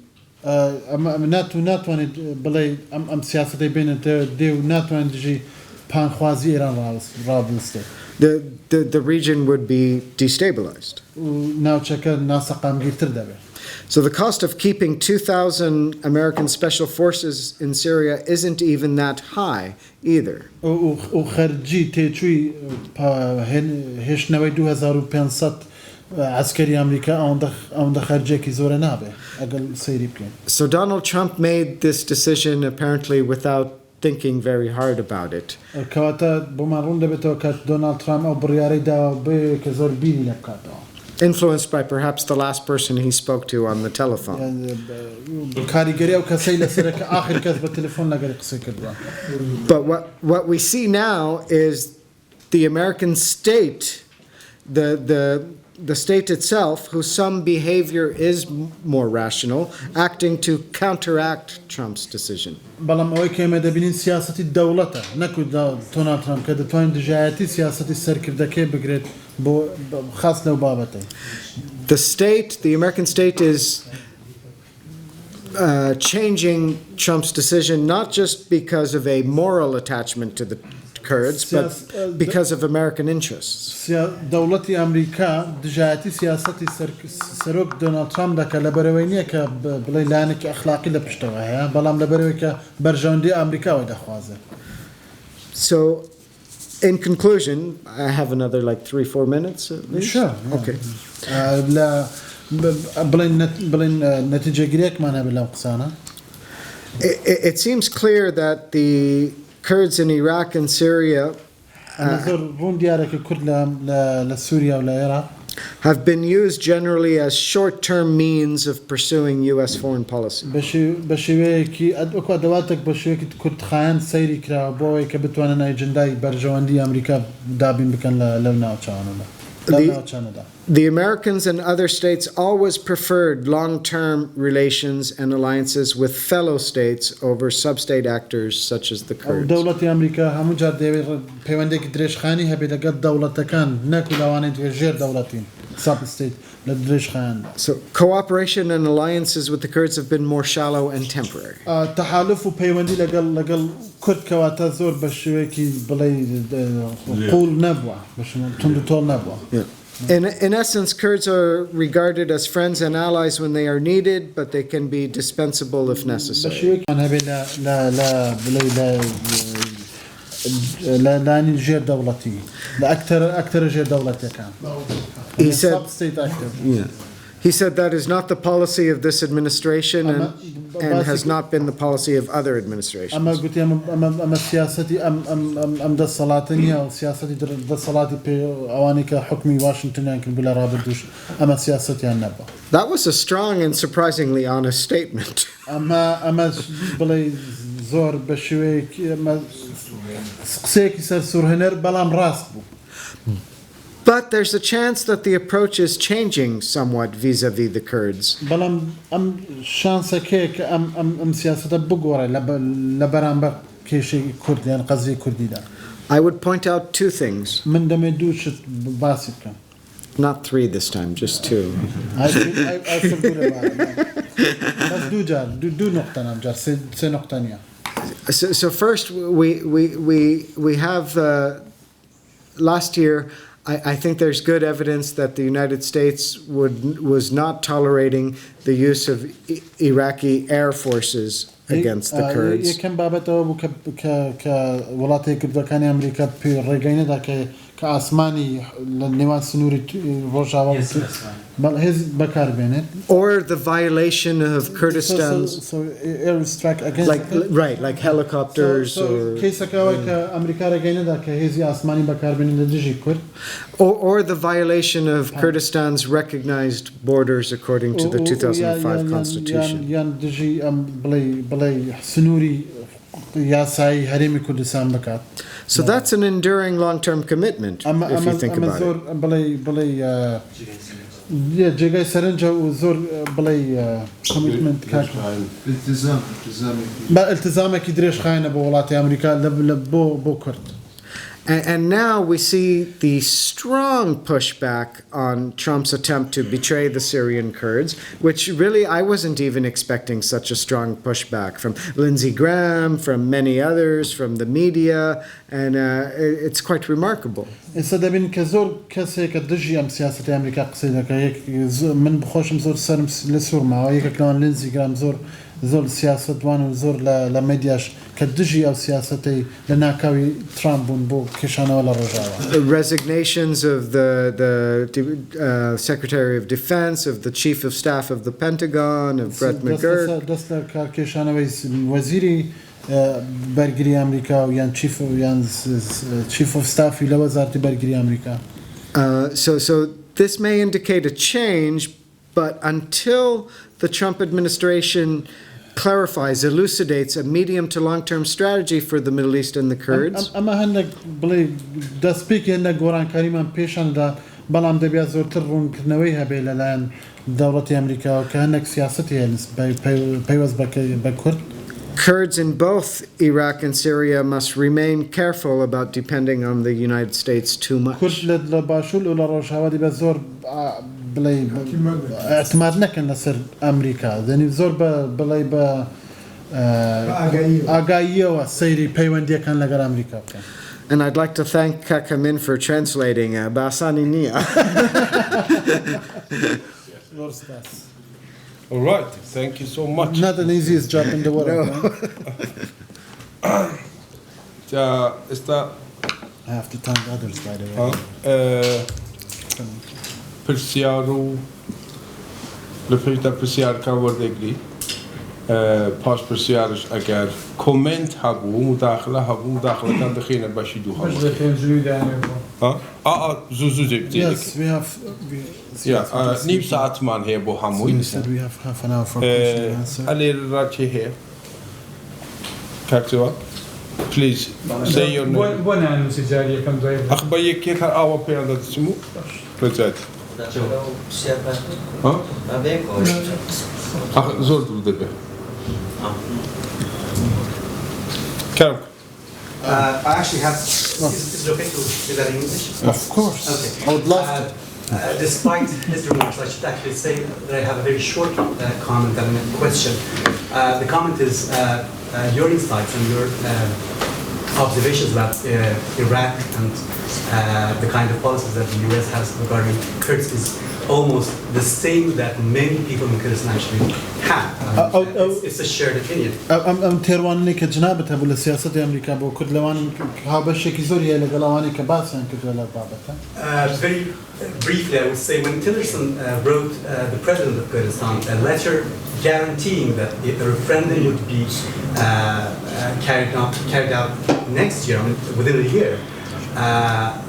The region would be destabilized. So the cost of keeping 2,000 American special forces in Syria isn't even that high either. So Donald Trump made this decision apparently without thinking very hard about it. Influenced by perhaps the last person he spoke to on the telephone. But what we see now is the American state, the state itself, whose some behavior is more rational, acting to counteract Trump's decision. The state, the American state, is changing Trump's decision not just because of a moral attachment to the Kurds, but because of American interests. دولتي أمريكا دجاتي سياستي سرق دونالد ترامب دك لبروينية كبلي لانك أخلاقي لبشتوها بلام لبرويك برجوندي أمريكا ودخوازه. So, in conclusion, I have another like 3-4 minutes at least? Sure. Okay. لا بلين نتيجة قريك ما نبي قصانا. It seems clear that the Kurds in Iraq and Syria have been used generally as short-term means of pursuing U.S. foreign policy. The Americans and other states always preferred long-term relations and alliances with fellow states over sub-state actors such as the Kurds. So cooperation and alliances with the Kurds have been more shallow and temporary. Yeah. In essence, Kurds are regarded as friends and allies when they are needed, but they can be dispensable if necessary. He said that is not the policy of this administration and has not been the policy of other administrations. That was a strong and surprisingly honest statement. But there's a chance that the approach is changing somewhat vis-à-vis the Kurds. I would point out two things. Not three this time, just two. So first, we have last year. I think there's good evidence that the United States was not tolerating the use of Iraqi air forces against the Kurds. ئاسمانی لە نێوان سنووری ڕۆژاوا هێز بەکاربێنێت or the violation of Kurdistan's like helicopters or کەیسەکەوەی کە ئەمریکا ڕێگەی نەدا کە هێزی ئاسمانی بەکاربێنێت لە دژی کورد or the violation of Kurdistan's recognized borders according to the 2005 constitution. یان دژی بڵێ سنووری یاسایی هەرێمی کوردستان بکات. So that's an enduring long-term commitment, if you think about it. جێگای سەرنجە و زۆر بڵێ کۆمیتمنت ئیلتزامێکی درێژخایەنە بۆ وڵاتی ئەمریکا بۆ کورد. And now we see the strong pushback on Trump's attempt to betray the Syrian Kurds, which really I wasn't even expecting such a strong pushback from Lindsey Graham, from many others, from the media, and it's quite remarkable. ئێستا دەبین کە زۆر کەسێکە دژی ئەم سیاسەتی ئەمریکا قسەی دەکات من بخۆشم زۆر سەرم لە سوورماوە یەکێکلەوان لینزی گرام زۆر سیاسەتوان و زۆر لە مێدیاش کە دژی ئەو سیاسەتەی لە ناکاوی ترامپ بوون بۆ کێشانەوە لە ڕۆژاوە. The resignations of the Secretary of Defense, of the Chief of Staff of the Pentagon, of Brett McGurk. دەست لە کارکێشانەوەی وەزیری بەرگری ئەمریکا و یان Chief of Staff لە وەزارەتی بەرگری ئەمریکا. So this may indicate a change, but until the Trump administration clarifies, elucidates a medium to long-term strategy for the Middle East and the Kurds. ئەمە هەندێک بڵێ دەستپێکی هەندێک گۆڕانکاریمان پێشاندا بەڵام دەبێت زۆرتر ڕوونکردنەوەی هەبێ لەلایەن دەوڵەتی ئەمریکاوە کە هەندێک سیاسەتی هەیە پەیوەست بە کورد. Kurds in both Iraq and Syria must remain careful about depending on the United States too much. کورد لە باشوور و لە ڕۆژهەوا دەبێت زۆر بڵێ ئەعتماد نەکەن لەسەر ئەمریکا دەنی زۆر بڵێ بە ئاگاییەوە سەیری پەیوەندیەکان لەگەڵ ئەمریکا بکەن. And I'd like to thank Kakamin for translating Basani Nia. All right, thank you so much. Not an easiest job in the world. No. I have to thank others, by the way. پرسیارو لپیتا پرسیار کا وردگری پاس پرسیارش اگر کامنت هبو مداخله کان دخینه باشی دو ها زوزو Yes, we have نیم ساعت من هی بو هموی we have half an hour for question and answer. علی راچی هی کارتوا please say your name بۆ نانووسجاری یەکەم دوای اخبار یکی هر آوا پیانده دسمو رجعت زور دور دبه كم I actually have. Is it okay to do that in English? Of course. Okay. I would love to. Despite his remarks, I should actually say that I have a very short comment and a question. The comment is your insights and your observations about Iraq and the kind of policies that the US has regarding Kurds is almost the same that many people in Kurdistan actually have. It's a shared opinion. ئەم تێڕوانەی کە جنابەت هەبوو لە سیاسەتی ئەمریکا بۆ کورد لەوانی هاوبەشێکی زۆری هەیە لەگەڵ ئەوانەی کە باسییان کردووە لە بابەتە. Very briefly, I would say when Tillerson wrote the president of Kurdistan a letter guaranteeing that a referendum would be carried out next year, within a year,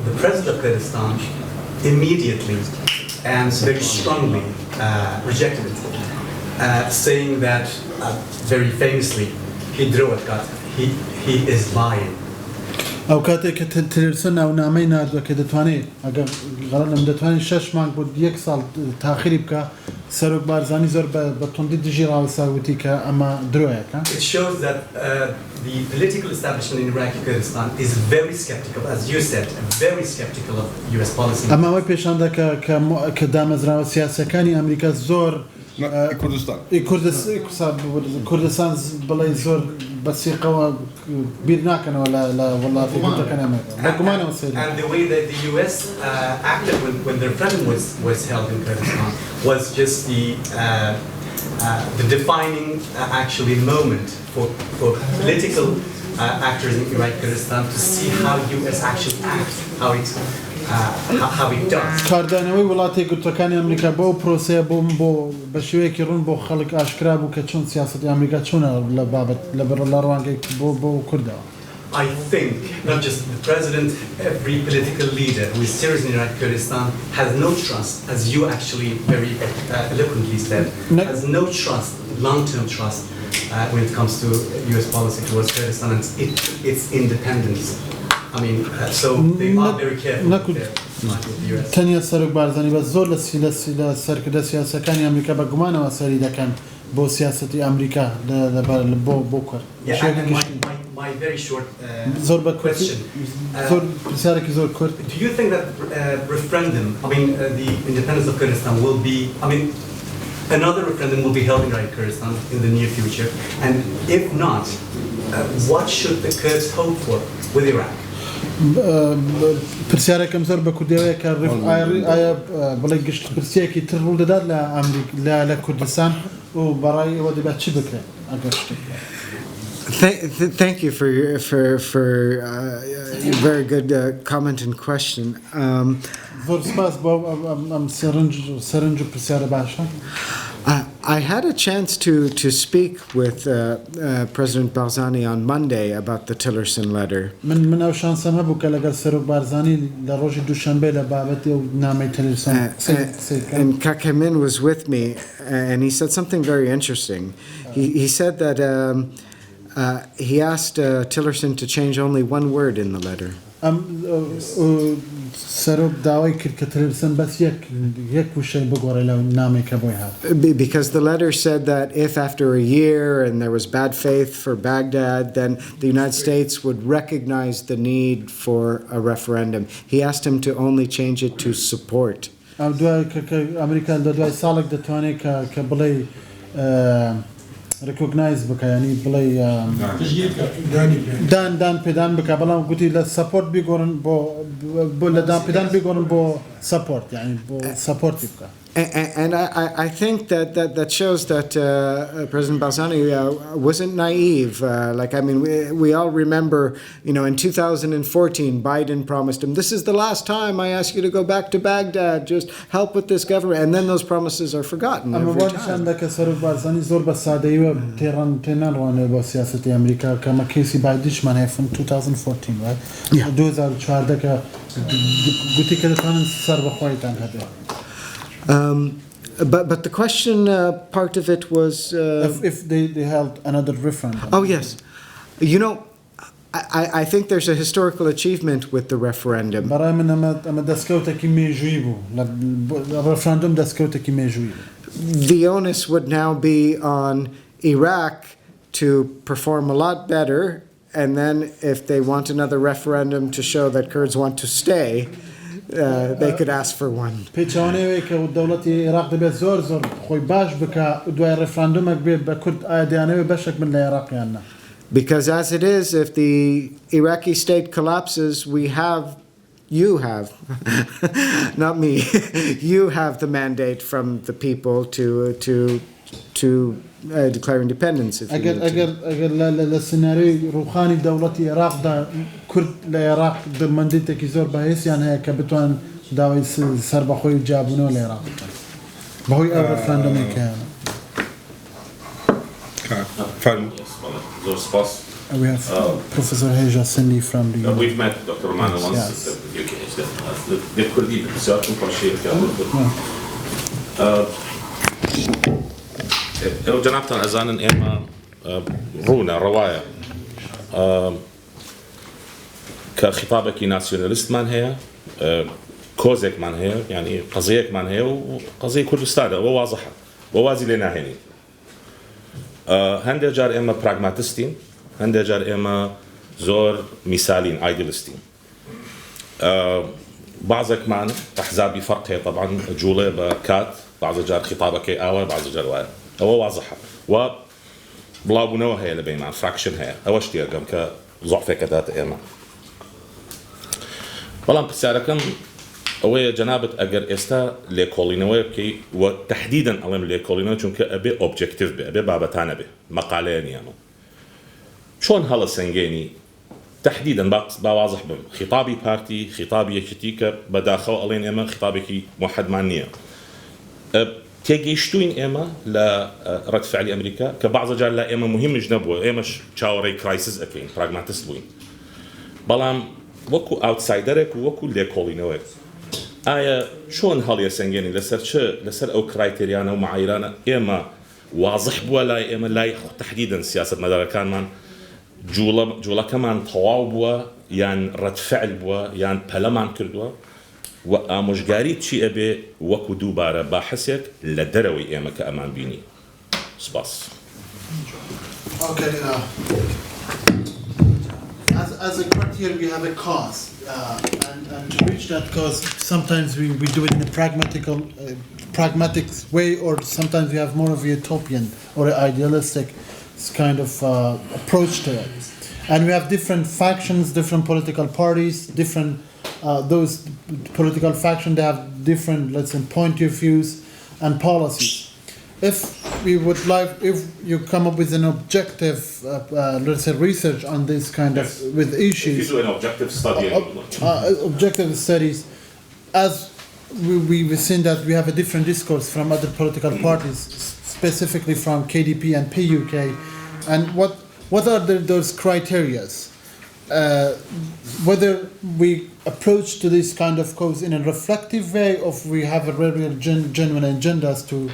the president of Kurdistan immediately and very strongly rejected it, saying that very famously, he is lying. ئەو کاتێک کە تلرسن ناونامەی نردووە کە دەتوانێت ئەگەر غەڵەتم دەتوانێت 6 مانگ بۆ 1 ساڵ تاخیری بکە سەرۆک بارزانی زۆر بە توندی دژی ڕاوەساوتی کە ئەمە درۆیەکە. It shows that the political establishment in Iraqi Kurdistan is very skeptical, as you said, very skeptical of US policy. ئەمە ئەوەی پێشاندا کە دامەزراوە سیاسەکانی ئەمریکا زۆر کوردستان بڵێ زۆر بەسیقەوە بیر ناکەنەوە لە وڵاتی گوتەکان ئەمریکا بەگومانەوە سەیری. And the way that the US acted when the referendum was held in Kurdistan was just the defining actually moment for political actors in Iraq Kurdistan to see how US actually acts, how it does. کاردانەوەی وڵاتی یەکگرتووەکانی ئەمریکا بۆ پرۆسەیە بۆ بە شێوەیەکی ڕوون بۆ خەڵک ئاشکرا بوو کە چۆن سیاسەتی ئەمریکا چۆنە لە بابەت لە ڕوانگەی بۆ کوردەوە. I think not just the president, every political leader who is serious in Iraq Kurdistan has no trust, as you actually very eloquently said, has no trust, long-term trust when it comes to US policy towards Kurdistan and its independence. I mean, so they are very careful with the US. تەنیا سەرک بارزانانی بە زۆر لە سەرکردە سیاسەکانی ئەمریکا بە گومانەوە سەری دەکەن بۆ سیاسەتی ئەمریکا بۆ کورد. My very short question. Do you think that referendum, I mean, the independence of Kurdistan will be, I mean, another referendum will be held in Iraq Kurdistan in the near future? And if not, what should the Kurds hope for with Iraq? پرسیارێکم زۆر بە کوردیەوەیە کە ئایا بڵێ گشت پرسیەکی تر ڕوو دەدات لە کوردستان و بەڕای ئەوە دەبێت چی بکرێت ئەگەر شتێک. Thank you for your very good comment and question. I had a chance to speak with President Barzani on Monday about the Tillerson letter. And Kakamin was with me, and he said something very interesting. He said that he asked Tillerson to change only one word in the letter. Because the letter said that if after a year and there was bad faith for Baghdad, then the United States would recognize the need for a referendum. He asked him to only change it to support. recognize بکە یعنی بڵێ دان پێدان بکە بەڵام گوتی لە سەپۆرت بیگۆڕن بۆ لە دان پێدان بیگۆڕن بۆ سەپۆرت یعنی بۆ سەپۆرتی بکە. And I think that shows that President Barzani wasn't naive. We all remember, in 2014, Biden promised him, "This is the last time I ask you to go back to Baghdad. Just help with this government." And then those promises are forgotten every time. From 2014, right? Yeah. 2014 But the question part of it was if they held another referendum. Oh yes, I think there's a historical achievement with the referendum. The onus would now be on Iraq to perform a lot better, and then if they want another referendum to show that Kurds want to stay, they could ask for one. Because as it is, if the Iraqi state collapses, you have, not me, you have the mandate from the people to declare independence. اگر للسيناريو روخاني دولة العراق دا كرد العراق دا منديتك زور بهيس يعني هيك بتوان داوي سر بخوي جابونو العراق بهوي أول رفراندوم كان. We have Professor Heja Sindi from the. We've met Dr. Romano once. The Kurdi research لو جنابتان أزانن إما رونا رواية كخطابك ناسيوناليست من هي كوزك من هي يعني قضية من هي وقضية كردستان وواضحة ووازي لنا هني هنده جار إما براغماتستين هنده جار إما زور مثالين ايديالستين بعضك معنا أحزابي فرق هي طبعا جولة بكات بعض جار خطابك أول بعض جار واحد هو واضحة و بلابونو هي لبين مع فراكشن هي أوش تيا قام كضعف كذات إيمان والله بسألكم أوي جنابة أجر إستا لكولينوي بكي وتحديدا ألم لكولينوي چونك أبي أوبجكتيف أبي بابتانا به مقالين ياما شلون هلا سنجيني تحديدا بواضح خطابي بارتي خطابي يكتيك بداخل الين اما خطابك موحد معنيه تيجيشتوين اما لرد فعل امريكا كبعض جال لا اما مهم جنبو اما تشاوري كرايسيس اكين براغماتيست وين بلام وكو اوتسايدرك وكو ليكولينوك آیا شون هاليا سنجيني لسر او كرايتيريانا ومعايرانا اما واضح بوا لا اما لا تحديدا سياسه مدار كان من جولا كمان طواو بوا يان رد فعل بوا يان بلمان كردوا وامجاري تشي ابي وكو دوباره باحثك لدروي اما كامان بيني سباس. Okay, as a court here we have a cause and to reach that cause sometimes we do it in a pragmatic way, or sometimes we have more of a utopian or an idealistic kind of approach to it, and we have different factions, different political parties, different those political factions, they have different, let's say, point of views and policies. If you come up with an objective, let's say, research on this kind of with issues. If you do an objective study, objective studies, as we've seen that we have a different discourse from other political parties, specifically from KDP and PUK, and what are those criterias? Whether we approach to this kind of cause in a reflective way, or we have a real genuine agendas to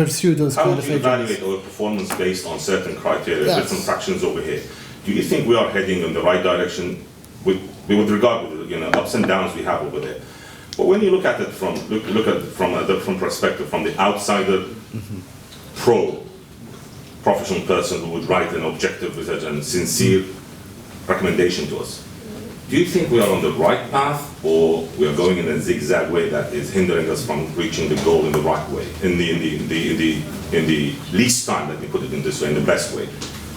pursue those how kind would of you agendas. evaluate our performance based on certain criteria, Yes. different fractions over here? Do you think we are heading in the right direction with regard to the ups and downs we have over there? But when you look at it from a different perspective, from the outsider, professional person who would write an objective research and sincere recommendation to us, do you think we are on the right path, or we are going in a zigzag way that is hindering us from reaching the goal in the right way, in the least time, let me put it in this way, in the best way?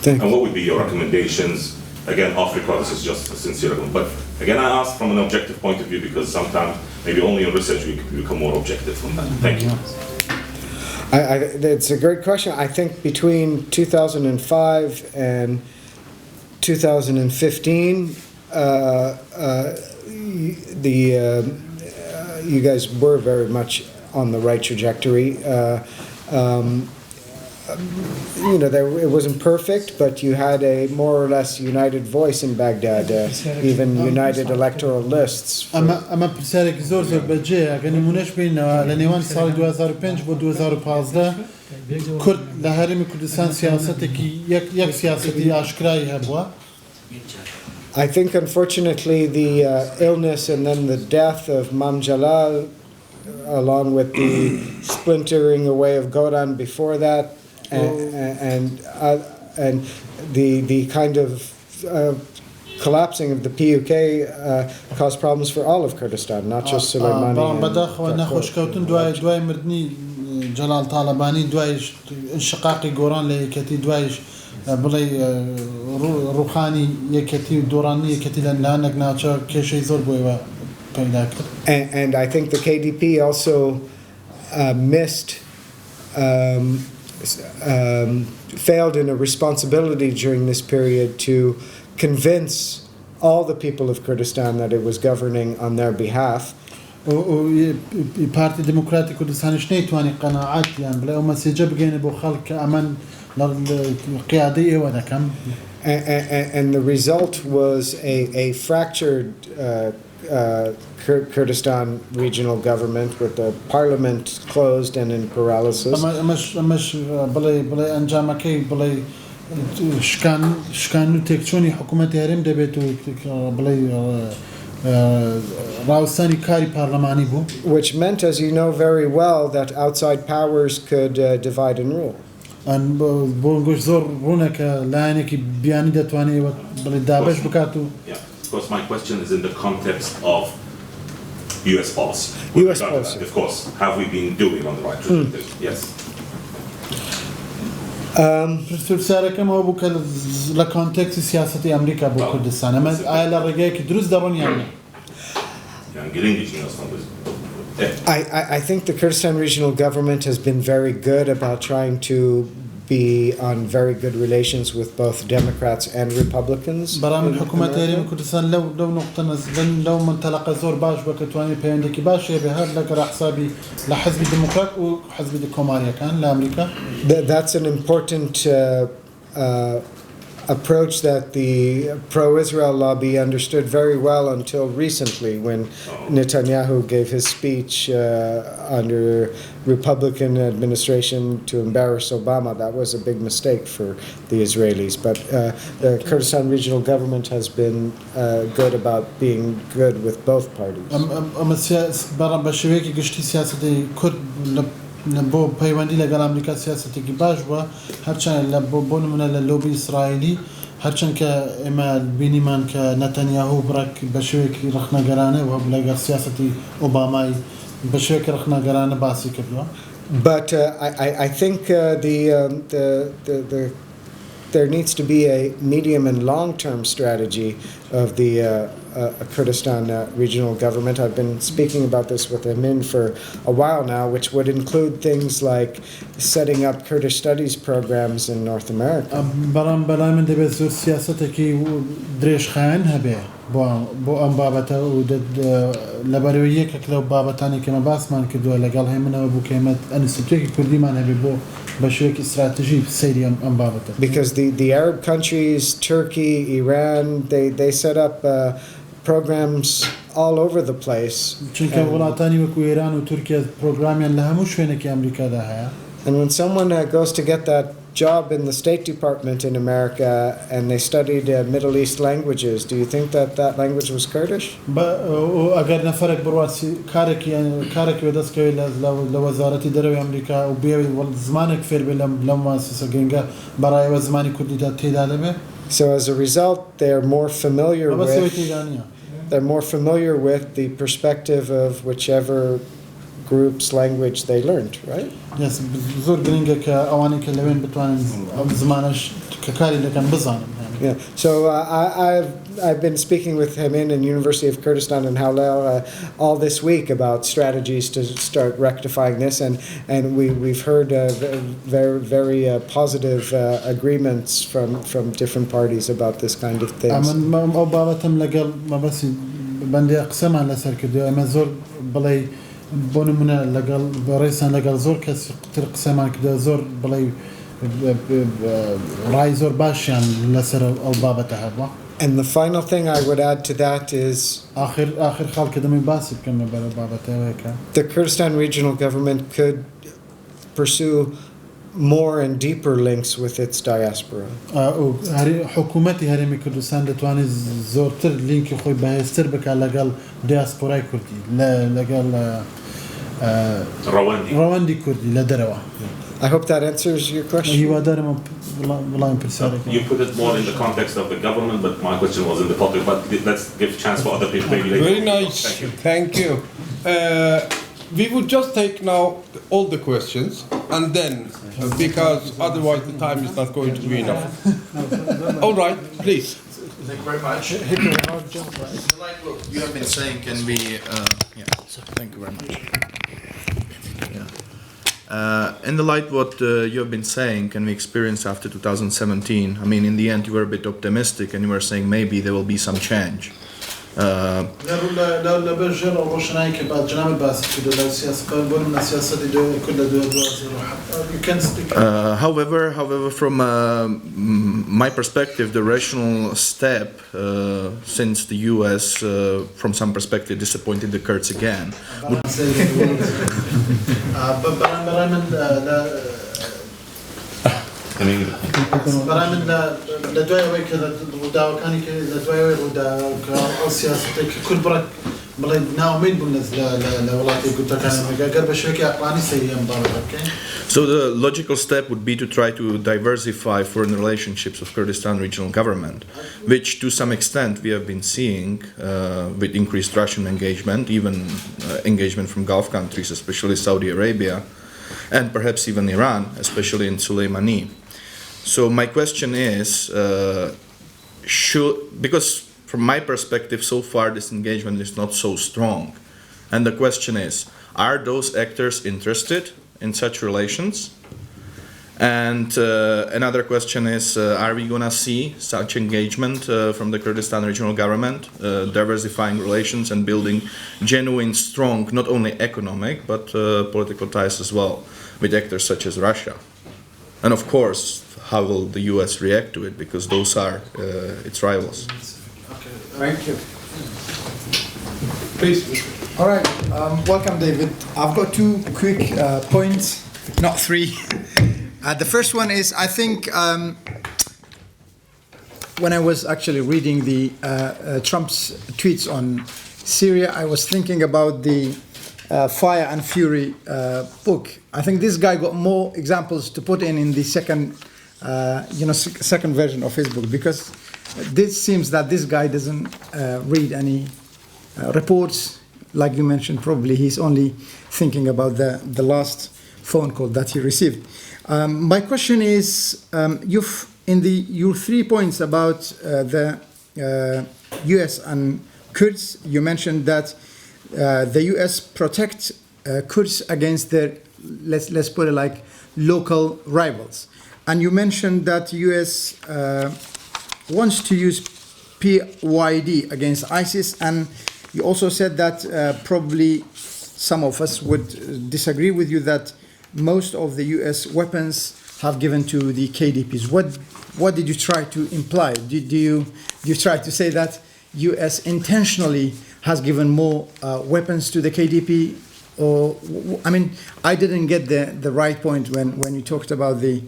And what would be your recommendations? Again, off record, this is just a sincere one. But again, I ask from an objective point of view because sometimes, maybe only in research, we become more objective from that. Thank you. It's a great question. I think between 2005 and 2015, you guys were very much on the right trajectory. It wasn't perfect, but you had a more or less united voice in Baghdad, even united electoral lists. اما پرسیارێکی زۆر بەجێیە ئەگەر نمونەش بینەوە لە نێوان ساڵی 2005 بۆ 2015 کورد لە هەرێمی کوردستان سیاسەتێکی یەک سیاسەتی ئاشکرایی هەبووە. I think, unfortunately, the illness and then the death of Mam Jalal, along with the splintering away of Goran before that, and the kind of collapsing of the PUK caused problems for all of Kurdistan, not just Soleimani. بەداخەوە نەخۆشکەوتن دوای مردنی جەلال تاالبانی دوایش انشقاقی گۆران لە یەکەتی دوایش بڵێ ڕوخانی یەکەتی و دۆڕانی یەکەتی لە لاەنێک ناوچە کێشەی زۆر بۆیەوە پەیدا کرد. And I think the KDP also failed in a responsibility during this period to convince all the people of Kurdistan that it was governing on their behalf. پارتی دموکراتی کوردستانیش نەیتوانی قەناعەتیان بڵێ ئەو مەسیجە بگەێنێ بۆ خەڵک کە ئەمەن لە قیادەی ئێوە دەکەم. And the result was a fractured Kurdistan regional government with the parliament closed and in paralysis. ئەمەش بڵێ ئەنجامەکەی بڵێ شکان و تێکچوونی حکوومەتی هەرێم دەبێت و بڵێ ڕاوستانی کاری پارلەمانی بوو. Which meant, as you know very well, that outside powers could divide and rule. بۆ گۆش زۆر ڕوونەکە لایەنێکی بیانی دەتوانێت بڵێ دابش بکات و. Of course, my question is in the context of U.S. policy. U.S. policy. Of course, have we been doing on the right trajectory? Yes. پرسیارەکەمەوە بوو کە لە کۆنتێکسی سیاسەتی ئەمریکا بۆ کوردستان ئەمە ئایا لە ڕێگەیەکی دروست دەڕۆن یان نە؟ I think the Kurdistan regional government has been very good about trying to be on very good relations with both Democrats and Republicans. برامج in حکومت America. هەرێمی کوردستان لەو نقطە لەو منتەلەقە زۆر باش بە کە توانێت پەیوەندێکی باش هەیە بە هەر لەگەڵ حسابی لە حزبی دموکرات و حزبی کۆماریەکان لە ئەمریکا. That's an important approach that the pro-Israel lobby understood very well until recently when Netanyahu gave his speech under Republican administration to embarrass Obama. That was a big mistake for the Israelis. But the Kurdistan regional government has been good about being good with both parties. بە شێوەیەکی گشتی سیاسەتی کورد بۆ پەیوەندی لەگەڵ ئەمریکا سیاسەتێکی باش بووە هەرچەند بۆ نمونە لە لۆبی ئیسرائیلی هەرچەند کە ئێمە بینیمان کە نەتەنیاهو بڕێک بە شێوەیەکی ڕخنەگەرانە و لەگەڵ سیاسەتی ئۆبامای بە شێوەیەکی ڕخنەگەرانە باسی کردووە. But I think there needs to be a medium and long-term strategy of the Kurdistan regional government. I've been speaking about this with Amin for a while now, which would include things like setting up Kurdish studies programs in North America. بەڵام من دەبێت زۆر سیاسەتێکی درێژخایەن هەبێ بۆ ئەم بابەتە و لەبەرەوەی یەکێک لەو بابەتانی کەمە باسمان کردووە لەگەڵ هێمنەوە بوو کە ئێمە ئەنستیتوتێکی کوردیمان هەبێ بۆ بە شێوەیەکی استراتیژی سەیری ئەم بابەتە. Because the Arab countries, Turkey, Iran, they set up programs all over the place. چونکە وڵاتانی وەکو ئێران و تورکیا پرۆگرامیان لە هەموو شوێنێکی ئەمریکادا هەیە. And when someone goes to get that job in the State Department in America and they studied Middle East languages, do you think that language was Kurdish? ئەگەر نەفەرێک بڕواسی کارێکی بەدەستکەوێت لە وەزارەتی دەرەوەی ئەمریکا و بێ زمانێک فێر بێ لەم مؤسسە گەنگە بەڕایەوە زمانی کوردیدا تێدا دەبێت. So as a result, they're more familiar with the perspective of whichever group's language they learned, right? Yes, زۆر گرنگە کە ئەوانەی کە لەوێن بتوانن زمانش کە کاری دەکەن بزانن. Yeah. So I've been speaking with him in University of Kurdistan and Hallel all this week about strategies to start rectifying this, and we've heard very positive agreements from different parties about this kind of things. ئەو بابەتم لەگەڵ مەبەسی بەندێ قسەمان لەسەر کردو ئەمە زۆر بڵێ بۆ نمونە لەگەڵ بەڕێسان لەگەڵ زۆر کەس تر قسەمان کردو زۆر بڵێ ڕای زۆر باشیان لەسەر ئەو بابەتە هەبووە. And the final thing I would add to that is آخر خاڵ کە دەمەی باسی بکەم لەبەر بابەتەوەیەکە. The Kurdistan regional government could pursue more and deeper links with its diaspora. حکوومەتی هەرێمی کوردستان دەتوانێت زۆرتر لینکی خۆی بەهێزتر بکات لەگەڵ دیاسپۆرای کوردی لەگەڵ ڕەوەندی کوردی لە دەرەوە. I hope that answers your question. You put it more in the context of the government, but my question was in the public. But let's give chance for other people. Maybe later. Very nice. Thank you. We would just take now all the questions, and then, because otherwise the time is not going to be enough. All right, please. Thank you very much. You have been saying, can we... thank you very much. In the light what you have been saying and we experienced after 2017, I mean, in the end you were a bit optimistic and you were saying maybe there will be some change. However, from my perspective, the rational step, since the US, from some perspective, disappointed the Kurds again. برای من لدوای که لدواکانی که لدوای رودا سیاستی که کل برای بله ناامید بود لولاتی کودکان اگر بشه که اقلانی سیام دارد. So the logical step would be to try to diversify foreign relationships of Kurdistan regional government, which to some extent we have been seeing with increased Russian engagement, even engagement from Gulf countries, especially Saudi Arabia, and perhaps even Iran, especially in Soleimani. So my question is, because from my perspective so far this engagement is not so strong, and the question is, are those actors interested in such relations? And another question is, are we going to see such engagement from the Kurdistan regional government, diversifying relations and building genuine, strong, not only economic, but political ties as well with actors such as Russia? And of course, how will the US react to it? Because those are its rivals. Thank you. Please. All right. Welcome, David. I've got 2 quick points, not 3. The first one is, I think, when I was actually reading the Trump's tweets on Syria, I was thinking about the Fire and Fury book. I think this guy got more examples to put in the second, second version of his book, because this seems that this guy doesn't read any reports. Like you mentioned, probably he's only thinking about the last phone call that he received. My question is, your 3 points about the U.S. and Kurds, you mentioned that the U.S. protect Kurds against their, let's put it like, local rivals. And you mentioned that U.S. Wants to use PYD against ISIS, and you also said that probably some of us would disagree with you that most of the U.S. weapons have given to the KDPs. What did you try to imply? Did you try to say that U.S. intentionally has given more weapons to the KDP? Or, I mean, I didn't get the right point when you talked about the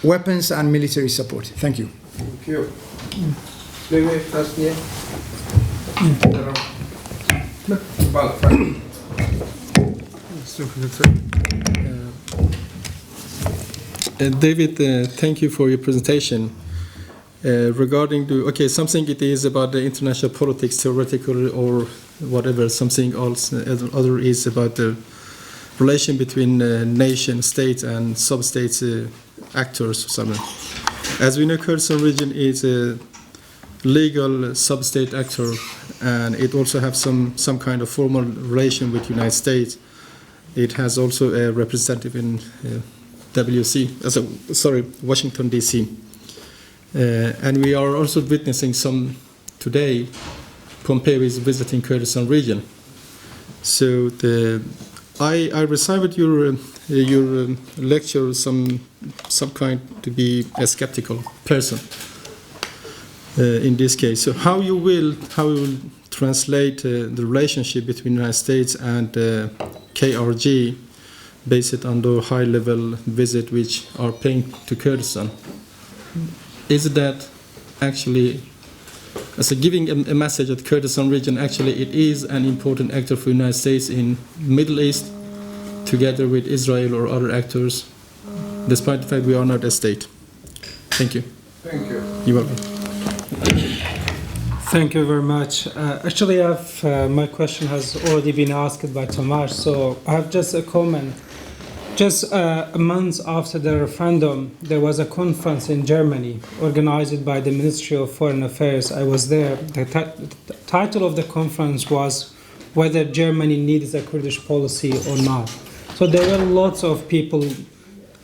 weapons and military support. Thank you. Thank you. David, thank you for your presentation. Regarding something it is about the international politics, theoretical or whatever, something else, other is about the relation between nation, state, and sub-state actors or something. As we know, Kurdistan region is a legal sub-state actor, and it also has some kind of formal relation with the United States. It has also a representative in Washington, D.C. And we are also witnessing some today. Pompeo is visiting Kurdistan region. So I received your lecture some kind to be a skeptical person in this case. So how you will translate the relationship between the United States and KRG based on the high-level visit which are paying to Kurdistan? Is that actually, as giving a message that Kurdistan region actually it is an important actor for the United States in Middle East, together with Israel or other actors, despite the fact we are not a state? Thank you. Thank you. You're welcome. Thank you very much. Actually, my question has already been asked by Tomasz, so I have just a comment. Just a month after the referendum, there was a conference in Germany organized by the Ministry of Foreign Affairs. I was there. The title of the conference was whether Germany needs a Kurdish policy or not. So there were lots of people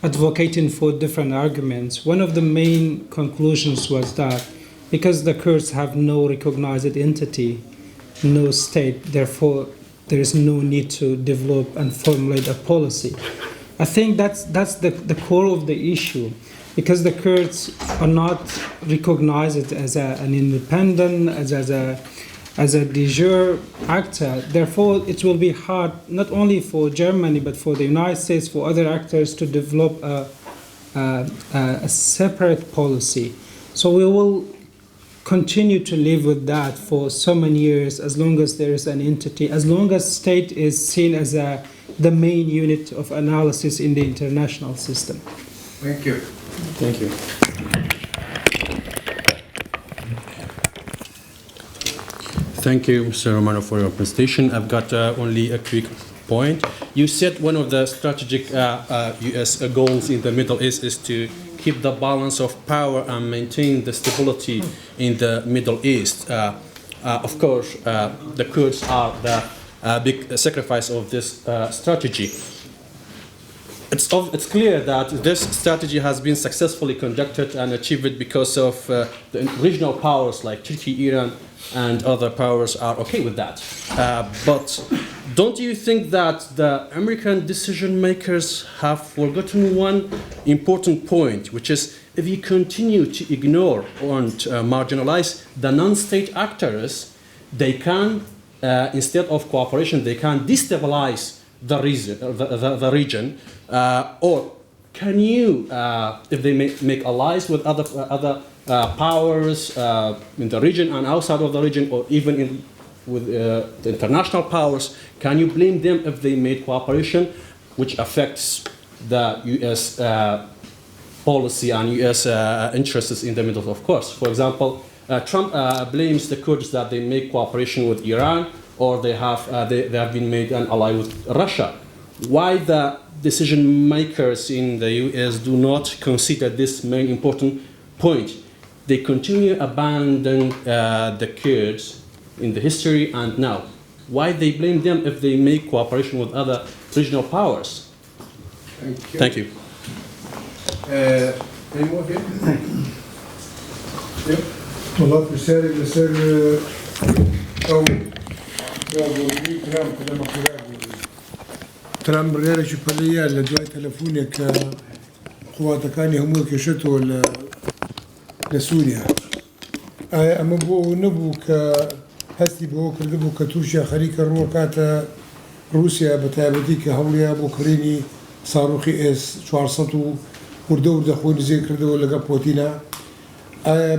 advocating for different arguments. One of the main conclusions was that because the Kurds have no recognized entity, no state, therefore there is no need to develop and formulate a policy. I think that's the core of the issue, because the Kurds are not recognized as an independent, as a de jure actor. Therefore, it will be hard not only for Germany but for the United States, for other actors to develop a separate policy. So we will continue to live with that for so many years, as long as there is an entity, as long as state is seen as the main unit of analysis in the international system. Thank you. Thank you. Thank you, Mr. Romano, for your presentation. I've got only a quick point. You said one of the strategic U.S. goals in the Middle East is to keep the balance of power and maintain the stability in the Middle East. Of course, the Kurds are the big sacrifice of this strategy. it's clear that this strategy has been successfully conducted and achieved because of the regional powers like Turkey, Iran, and other powers are okay with that. But don't you think that the American decision makers have forgotten one important point, which is if you continue to ignore and marginalize the non-state actors, they can, instead of cooperation, they can destabilize the region, or can you, if they make allies with other powers in the region and outside of the region, or even with the international powers, can you blame them if they made cooperation, which affects the U.S. Policy and U.S. Interests in the Middle, of course? For example, Trump blames the Kurds that they make cooperation with Iran, or they have been made an ally with Russia. Why the decision makers in the U.S. do not consider this main important point? They continue abandoning the Kurds in the history and now. Why they blame them if they make cooperation with other regional powers? Thank you. والله بسالي بسال أو ترام ريالي شوفالية لدواء تلفونك قواتكاني همو كشتو لسوريا أما بو نبو هستي بو كردبو كتورشيا خريك الروكات روسيا بتابتي كهوليا بو كريني صاروخي اس 400 وردور دخول زي كردو لقى بوتينا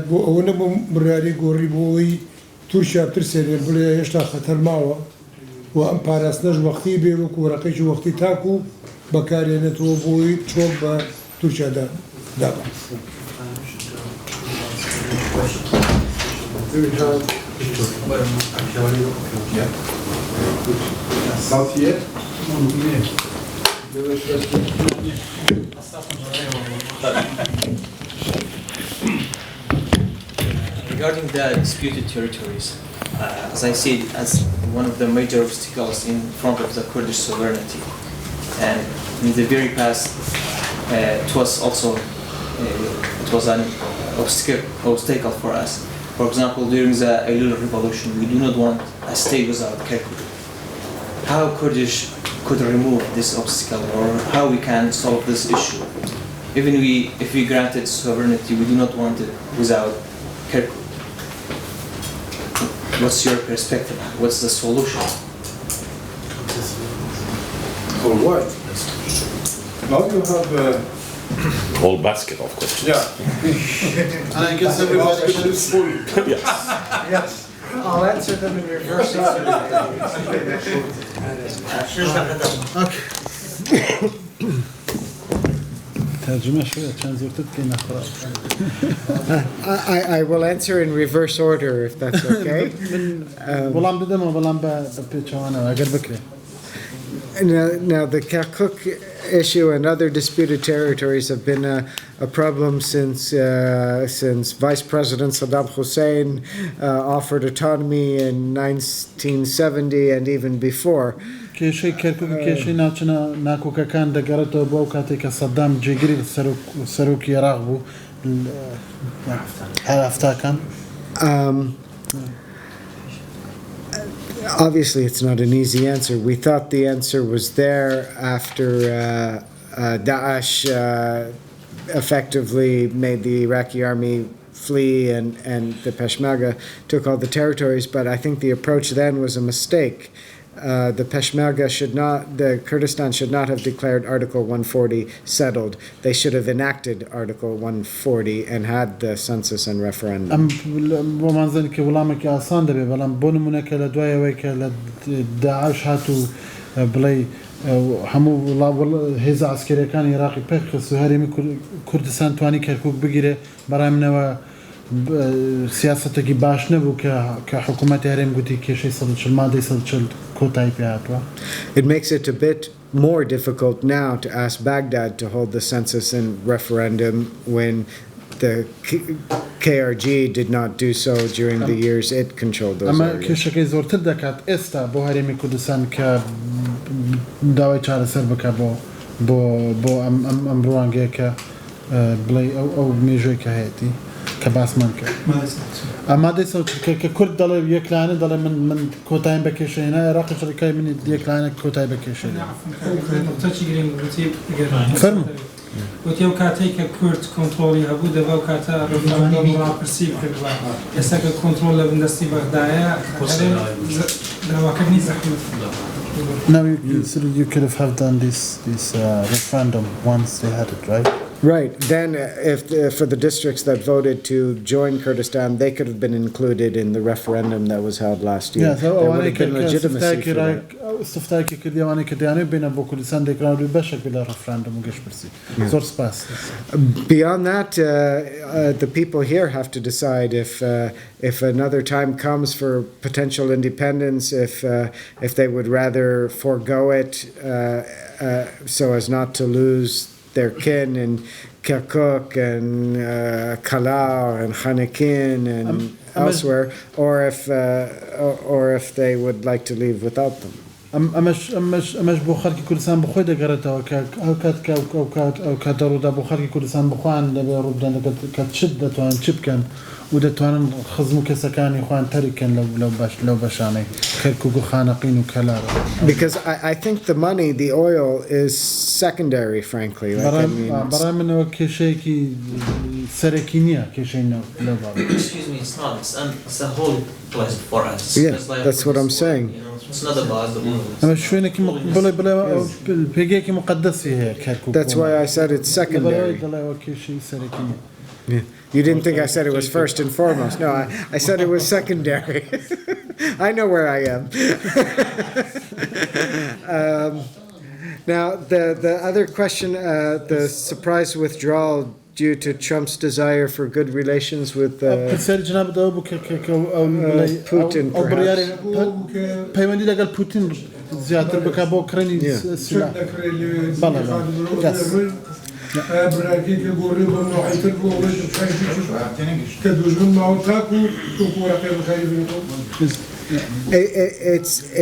بو نبو مراري قوري بوي تورشيا بترسل بلا يشتا خطر معه وأم باراس نج وقتي بيروك ورقيش وقتي تاكو بكاري نتو بوي تشوب تورشيا دابا Regarding the disputed territories, as I see it as one of the major obstacles in front of the Kurdish sovereignty, and in the very past, it was also it was an obstacle for us. For example, during the Eylül Revolution, we do not want a state without Kirkuk. How Kurdish could remove this obstacle, or how we can solve this issue? Even if we granted sovereignty, we do not want it without Kirkuk. What's your perspective? What's the solution? For what? Now you have whole basket of questions. yeah. And I guess everybody should. Yes. Yes, I'll answer them in reverse order. I will answer in reverse order if that's okay. والله بدنا والله بتشوانا أقدر بكرة. Now, the Kirkuk issue and other disputed territories have been a problem since Vice President Saddam Hussein offered autonomy in 1970 and even before. كيشي كيركوك كيشي ناچنا ناكوكا كان دقرته بو كاتيكا صدام جيجري السروك يراغبو عرفتا كان Obviously, it's not an easy answer. We thought the answer was there after Daesh effectively made the Iraqi army flee and the Peshmerga took all the territories, but I think the approach then was a mistake. The Peshmerga the Kurdistan should not have declared Article 140 settled. They should have enacted Article 140 and had the census and referendum. وما نظن كي ولامك آسان دبي بلام بونمونا كلا دوايا ويكا داعش هاتو بلاي همو هزا عسكري كان عراقي بخص وهرمي كردستان تواني كركوك بگیره برای منو سیاستێکی باش نەبوو کە حکوومەتی هەرێم گوتی کێشەی 140 کۆتایی پێ هاتووە. It makes it a bit more difficult now to ask Baghdad to hold the census and referendum when the KRG did not do so during the years it controlled those ئەمە areas. کێشەکەی زۆرتر دەکات ئێستا بۆ هەرێمی کوردستان کە داوای چارەسەر بکە بۆ بۆ ئەم ڕوانگەیە کە بڵێ ئەو مێژوەی کە هەیەی کە باسمان کرد ئامادەی کە کورد دەڵێ یەکلانە دەڵێ من کۆتاییم بە کێشەیە عێراقی شەریکای منی یەکلانە کۆتای بە کێشەیە فەرموو وتی ئەو کاتێک کە کورد کۆنتڕۆڵی هەبوو دەبا و کاتە ڕاپرسی کردوە ئێستا کە کۆنتڕۆڵ لە بەندەستی بەغدایە داواکردنی زەحمەت Now you could have done this referendum once they had it, right? Right. Then, if for the districts that voted to join Kurdistan, they could have been included in the referendum that was held last year. Yeah, so there would have been legitimacy for that. استفتاكي كردي وانا كديانو بين ابو كردستان ديكران بشك بلا ريفرندوم وقش برسي زور سباس. Beyond that, the people here have to decide if another time comes for potential independence, if they would rather forego it so as not to lose their kin in Kirkuk and Kalau and Khanekin and elsewhere, or if they would like to leave without them. ئەمەش بۆ خەڵکی کوردستان بخۆی دەگەڕێتەوە کە ئەو کات دەڕوودا بۆ خەڵکی کوردستان بخوان دەبێ ڕوودان کە چ دەتوانن چ بکەن و دەتوانن خزم و کەسەکانی خوان تەریکەن لەو بەشانەی کەرکوک و خانەقین و کەلارە. Because I think the money, the oil, is secondary, frankly. بەڕای منەوە کێشەیەکی سەرەکی نییە کێشەی لەو باڵ. Excuse me, it's not. It's a whole place for us. Yeah, that's what I'm saying. It's not about the world. ئەمە شوێنێکی پێگەیەکی مقدسی هەیە کەرکوک. That's why I said it's secondary. دەڵێەوە کێشەی سەرەکی نییە. You didn't think I said it was first and foremost. No, I said it was secondary. I know where I am. Now, the other question, the surprise withdrawal due to Trump's desire for good relations with Putin, perhaps. پەیوەندی لەگەڵ پوتین زیاتر بکە بۆ کڕینی سلاح.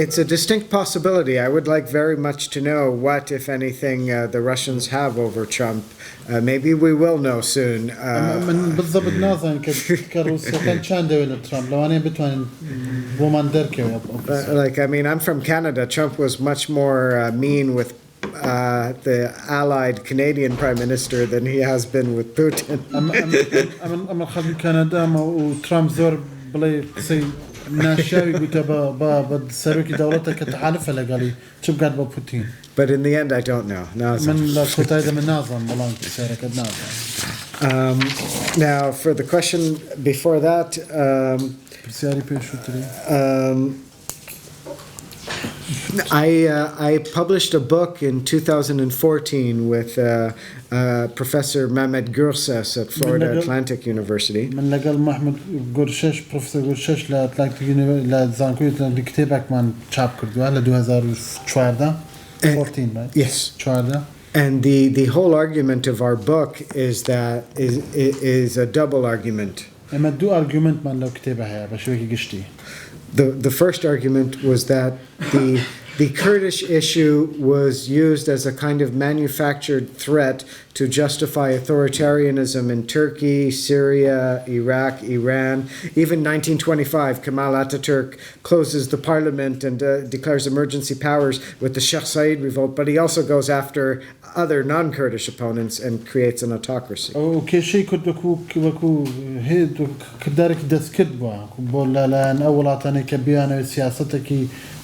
It's a distinct possibility. I would like very much to know what, if anything, the Russians have over Trump. Maybe we will know soon. بالضبط نازن كروسيا كان شان دولة ترامب لو أنا بتوان بومان دركه. Like, I mean, I'm from Canada. Trump was much more mean with the allied Canadian Prime Minister than he has been with Putin. أما خلي كندا وترامب زور بلاي سي ناشاوي بتبا بسروكي دولتك كتحالف لقالي شو قاعد ببوتين. But in the end, I don't know. Now, for the question before that, I published a book in 2014 with Professor Mehmet Gürses at Florida Atlantic University. من لقال محمد قرشش بروفيسور قرشش لأتلانتيك لزانكوية لكتابك من شاب كردوها ل 2014 right? Yes. And the whole argument of our book is that is a double argument. أما دو argument من لو كتابها بشويكي قشتي. The first argument was that the Kurdish issue was used as a kind of manufactured threat to justify authoritarianism in Turkey, Syria, Iraq, Iran. Even 1925, Kemal Ataturk closes the parliament and declares emergency powers with the Sheikh Said revolt, but he also goes after other non-Kurdish opponents and creates an autocracy. وكشي كنت بكو هيد كدارك دسكت بوا لان اولاتني كبيانه سياستك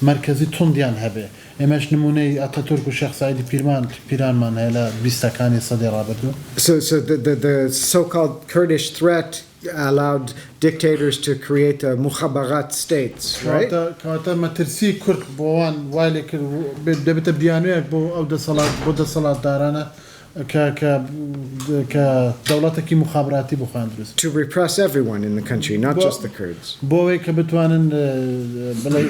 مركزي تونديان هبه امش نمونه اتاتورك والشيخ سعيد بيران مان هلا بيستكاني صدر رابطو. So the so-called Kurdish threat allowed dictators to create mukhabarat states, right? كواتا ما ترسي كرد بوان وايلك دبت بيانوك بو او د صلاه دارانا كدولتك مخابراتي بخاندرس. To repress everyone in the country, not just the Kurds. بوي كبتوانن بلا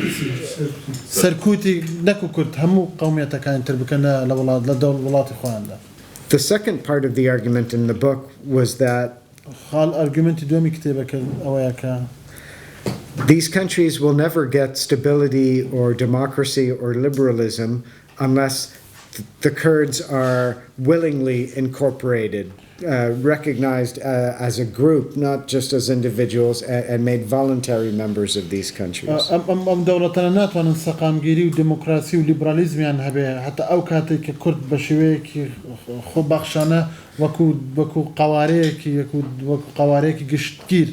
سركوتي نكو كرد همو قوميته كان تربكنا لدول ولاتي خواندا. The second part of the argument in the book was that these countries will never get stability or democracy or liberalism unless the Kurds are willingly incorporated, recognized as a group, not just as individuals, and made voluntary members of these countries. ام دولتنا ناتوان سقامگیری و دموکراسی و لیبرالیزمیان هبه حتی او کاتی که کرد بشویکی خوب بخشانه وکو قوارەیەکی گشتگیر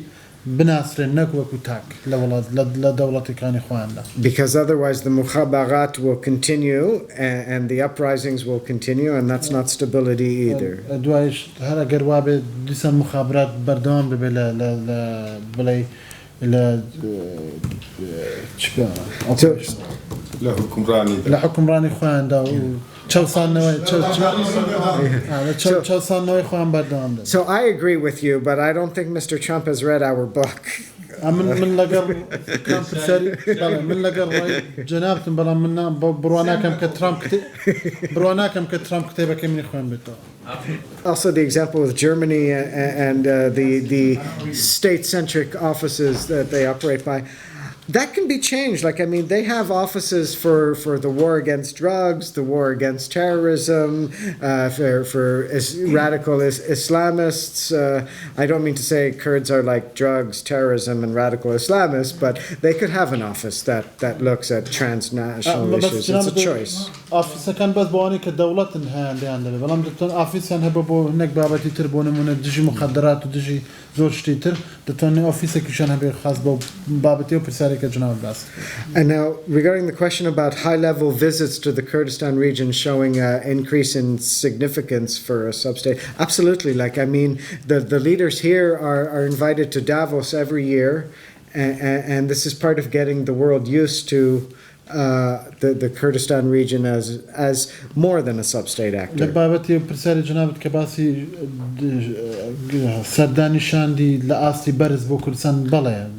بناسرێن نەک وەکو تاک لە دەوڵەتەکانی خۆیاندا. Because otherwise the mukhabarat will continue and the uprisings will continue, and that's not stability either. دوایش هەر ئەگەر وا بێت دیسان مخابرات بەردەوام ببێت بڵێ لە حکومڕانی خۆیاندا و So I agree with you, but I don't think Mr. Trump has read our book. من لەگەڵ جەنابتم بەڵام من بڕواناکەم کە ترامپ کتێبەکەی منی خوێن بێتەوە. Also the example with Germany and the state-centric offices that they operate by. That can be changed. Like, I mean, they have offices for the war against drugs, the war against terrorism, for radical Islamists. I don't mean to say Kurds are like drugs, terrorism, and radical Islamists, but they could have an office that looks at transnational issues. It's a choice. Office كان بس بواني كدولة عندنا بلام دكتور office أنا هبوا هناك بابتي تربون من دجي مخدرات ودجي زور شتيتر دكتور office كيشان هبي خاص بابتي وبرسالة كجناب بس. And now regarding the question about high-level visits to the Kurdistan region showing an increase in significance for a sub-state, absolutely. Like, I mean, the leaders here are invited to Davos every year, and this is part of getting the world used to the Kurdistan region as more than a sub-state actor. لبابتي برسالة جنابت كباسي سرداني شاندي لأصلي برز بو كردستان بلا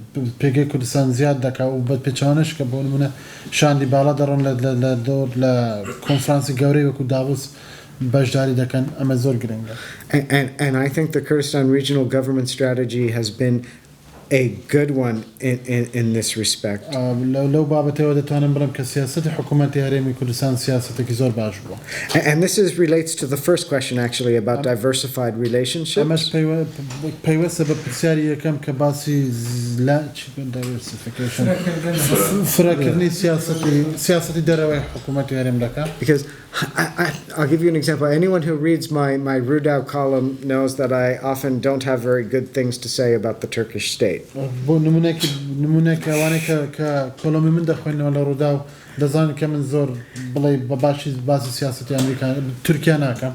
بيجي كردستان زياد دكا وبد بيتشانش كبون من شاندي بالا درون لدور لكونفرنس جوري وكو دافوس بجداري دكان أما زور جرينجا. And I think the Kurdistan regional government strategy has been a good one in this respect. لو بابتي ودتوانا برم كسياسة حكومتي هرمي كردستان سياسة كيزور باجبو. And this relates to the first question actually about diversified relationships. أمش بيوسة ببرسالي كم كباسي لا diversification. فرقني سياسة دروي حكومتي هرم لك. Because I'll give you an example. Anyone who reads my Rudau column knows that I often don't have very good things to say about the Turkish state. نمونك وانك كولومي من دخلنا ولا روداو دزان كمن زور بلاي بباشي باز سياسة أمريكا تركيا ناكم.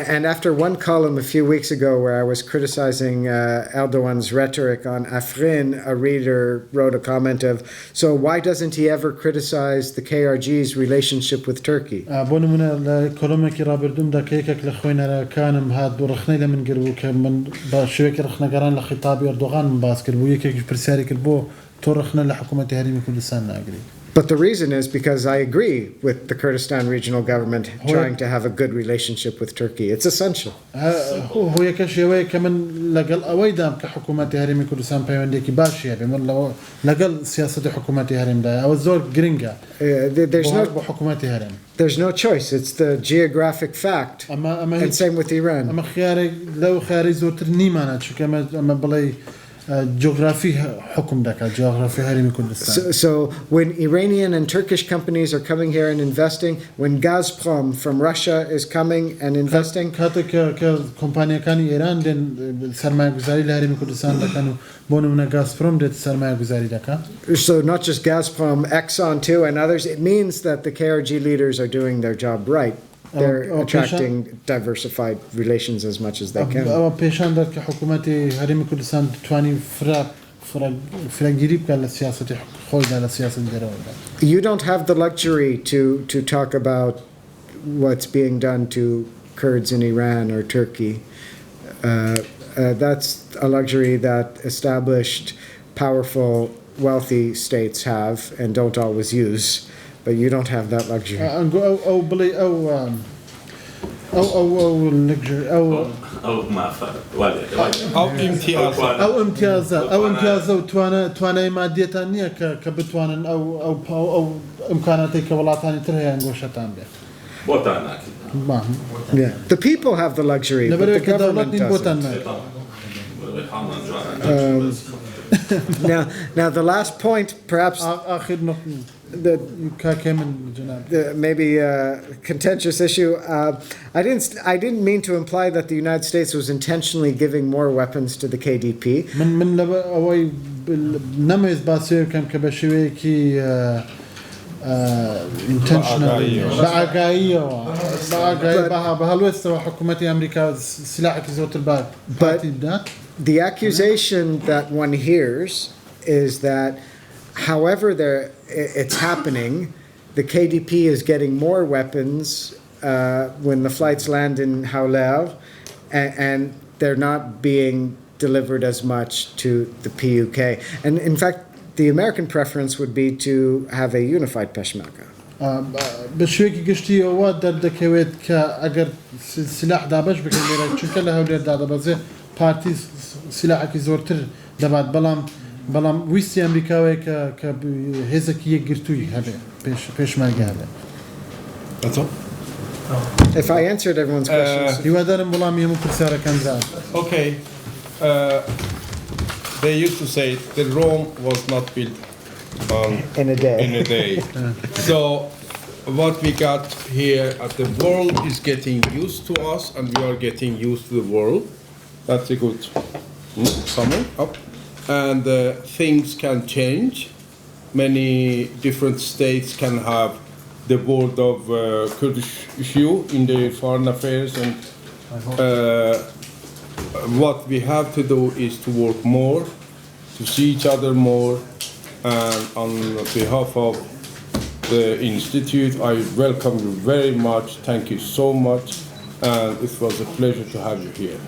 And after one column a few weeks ago where I was criticizing Erdogan's rhetoric on Afrin, a reader wrote a comment of, so why doesn't he ever criticize the KRG's relationship with Turkey? بونمنا كولومي كي رابردوم دا كيكك لخوينا كانم هاد ورخني لمن قربو كمن بشويك رخنا قران لخطاب أردوغان من باس قربو يكيك برسالي قربو تورخنا لحكومة هرمي كردستان ناقري. But the reason is because I agree with the Kurdistan regional government trying to have a good relationship with Turkey. It's essential. هو يكشيوي كمان لقل أويدام كحكومة هرمي كردستان بيونديكي باشية بمر لقل سياسة حكومة هرم دا أو الزول جرينجا. There's no choice. It's the geographic fact. And same with Iran. أما خياري لو خياري زوتر نيمانا شو كمان أما بلاي geography حكم دكا geography هرمي كردستان. So when Iranian and Turkish companies are coming here and investing, when Gazprom from Russia is coming and investing, كمبانيا كان إيران دين سرمایه گذاری لهرمی کردستان دکانو بونمونه گازپروم دت سرمایه گذاری دکا. So not just Gazprom, Exxon too, and others. It means that the KRG leaders are doing their job right. They're attracting diversified relations as much as they can. أو پیشان داد که حکومت هرمی کردستان توانی فرقگیری بکن لسیاست خود دل سیاست دراوی. You don't have the luxury to talk about what's being done to Kurds in Iran or Turkey. That's a luxury that established, powerful, wealthy states have and don't always use. But you don't have that luxury. أو بلي أو luxury أو امتيازات توانا مادية نية كبتوانا أو إمكاناتي كولاتاني ترهي أنقوشتان به. بۆتان ناکرێت. Yeah. The people have the luxury, but the لەبەرەوەی کە government دەوڵەت نین بۆتان doesn't. ناکرێت. Now the last point, perhaps آخر نقطة the كاكي من جناب. maybe a contentious issue. I didn't mean to imply that the United States was intentionally giving more weapons to the KDP. من أوي نميز باسير كم كبشوي كي intentionally بعقاية بهالوست وحكومة أمريكا سلاحك زوت الباب. But the accusation that one hears is that however it's happening, the KDP is getting more weapons when the flights land in Hawler, and they're not being delivered as much to the PUK. And in fact, the American preference would be to have a unified Peshmerga. بشويكي قشتي أواد در كويت كأجر سلاح دابش بكميرة شو كله هولير دادا بزه بارتي سلاحك زورتر دبعت بلام ويستي أمريكاوي كهزك يقرتوي هذا بيش ما هذا. That's all. If I answered everyone's questions. يوادر بلام يمو كرسارة كان زاد. Okay. They used to say that Rome was not built In a day. In a day. So what we got here at the world is getting used to us, and we are getting used to the world. That's a good summary. Up. And things can change. Many different states can have the board of Kurdish issue in the foreign affairs, and what we have to do is to work more, to see each other more, and on behalf of the Institute, I welcome you very much. Thank you so much, and it was a pleasure to have you here.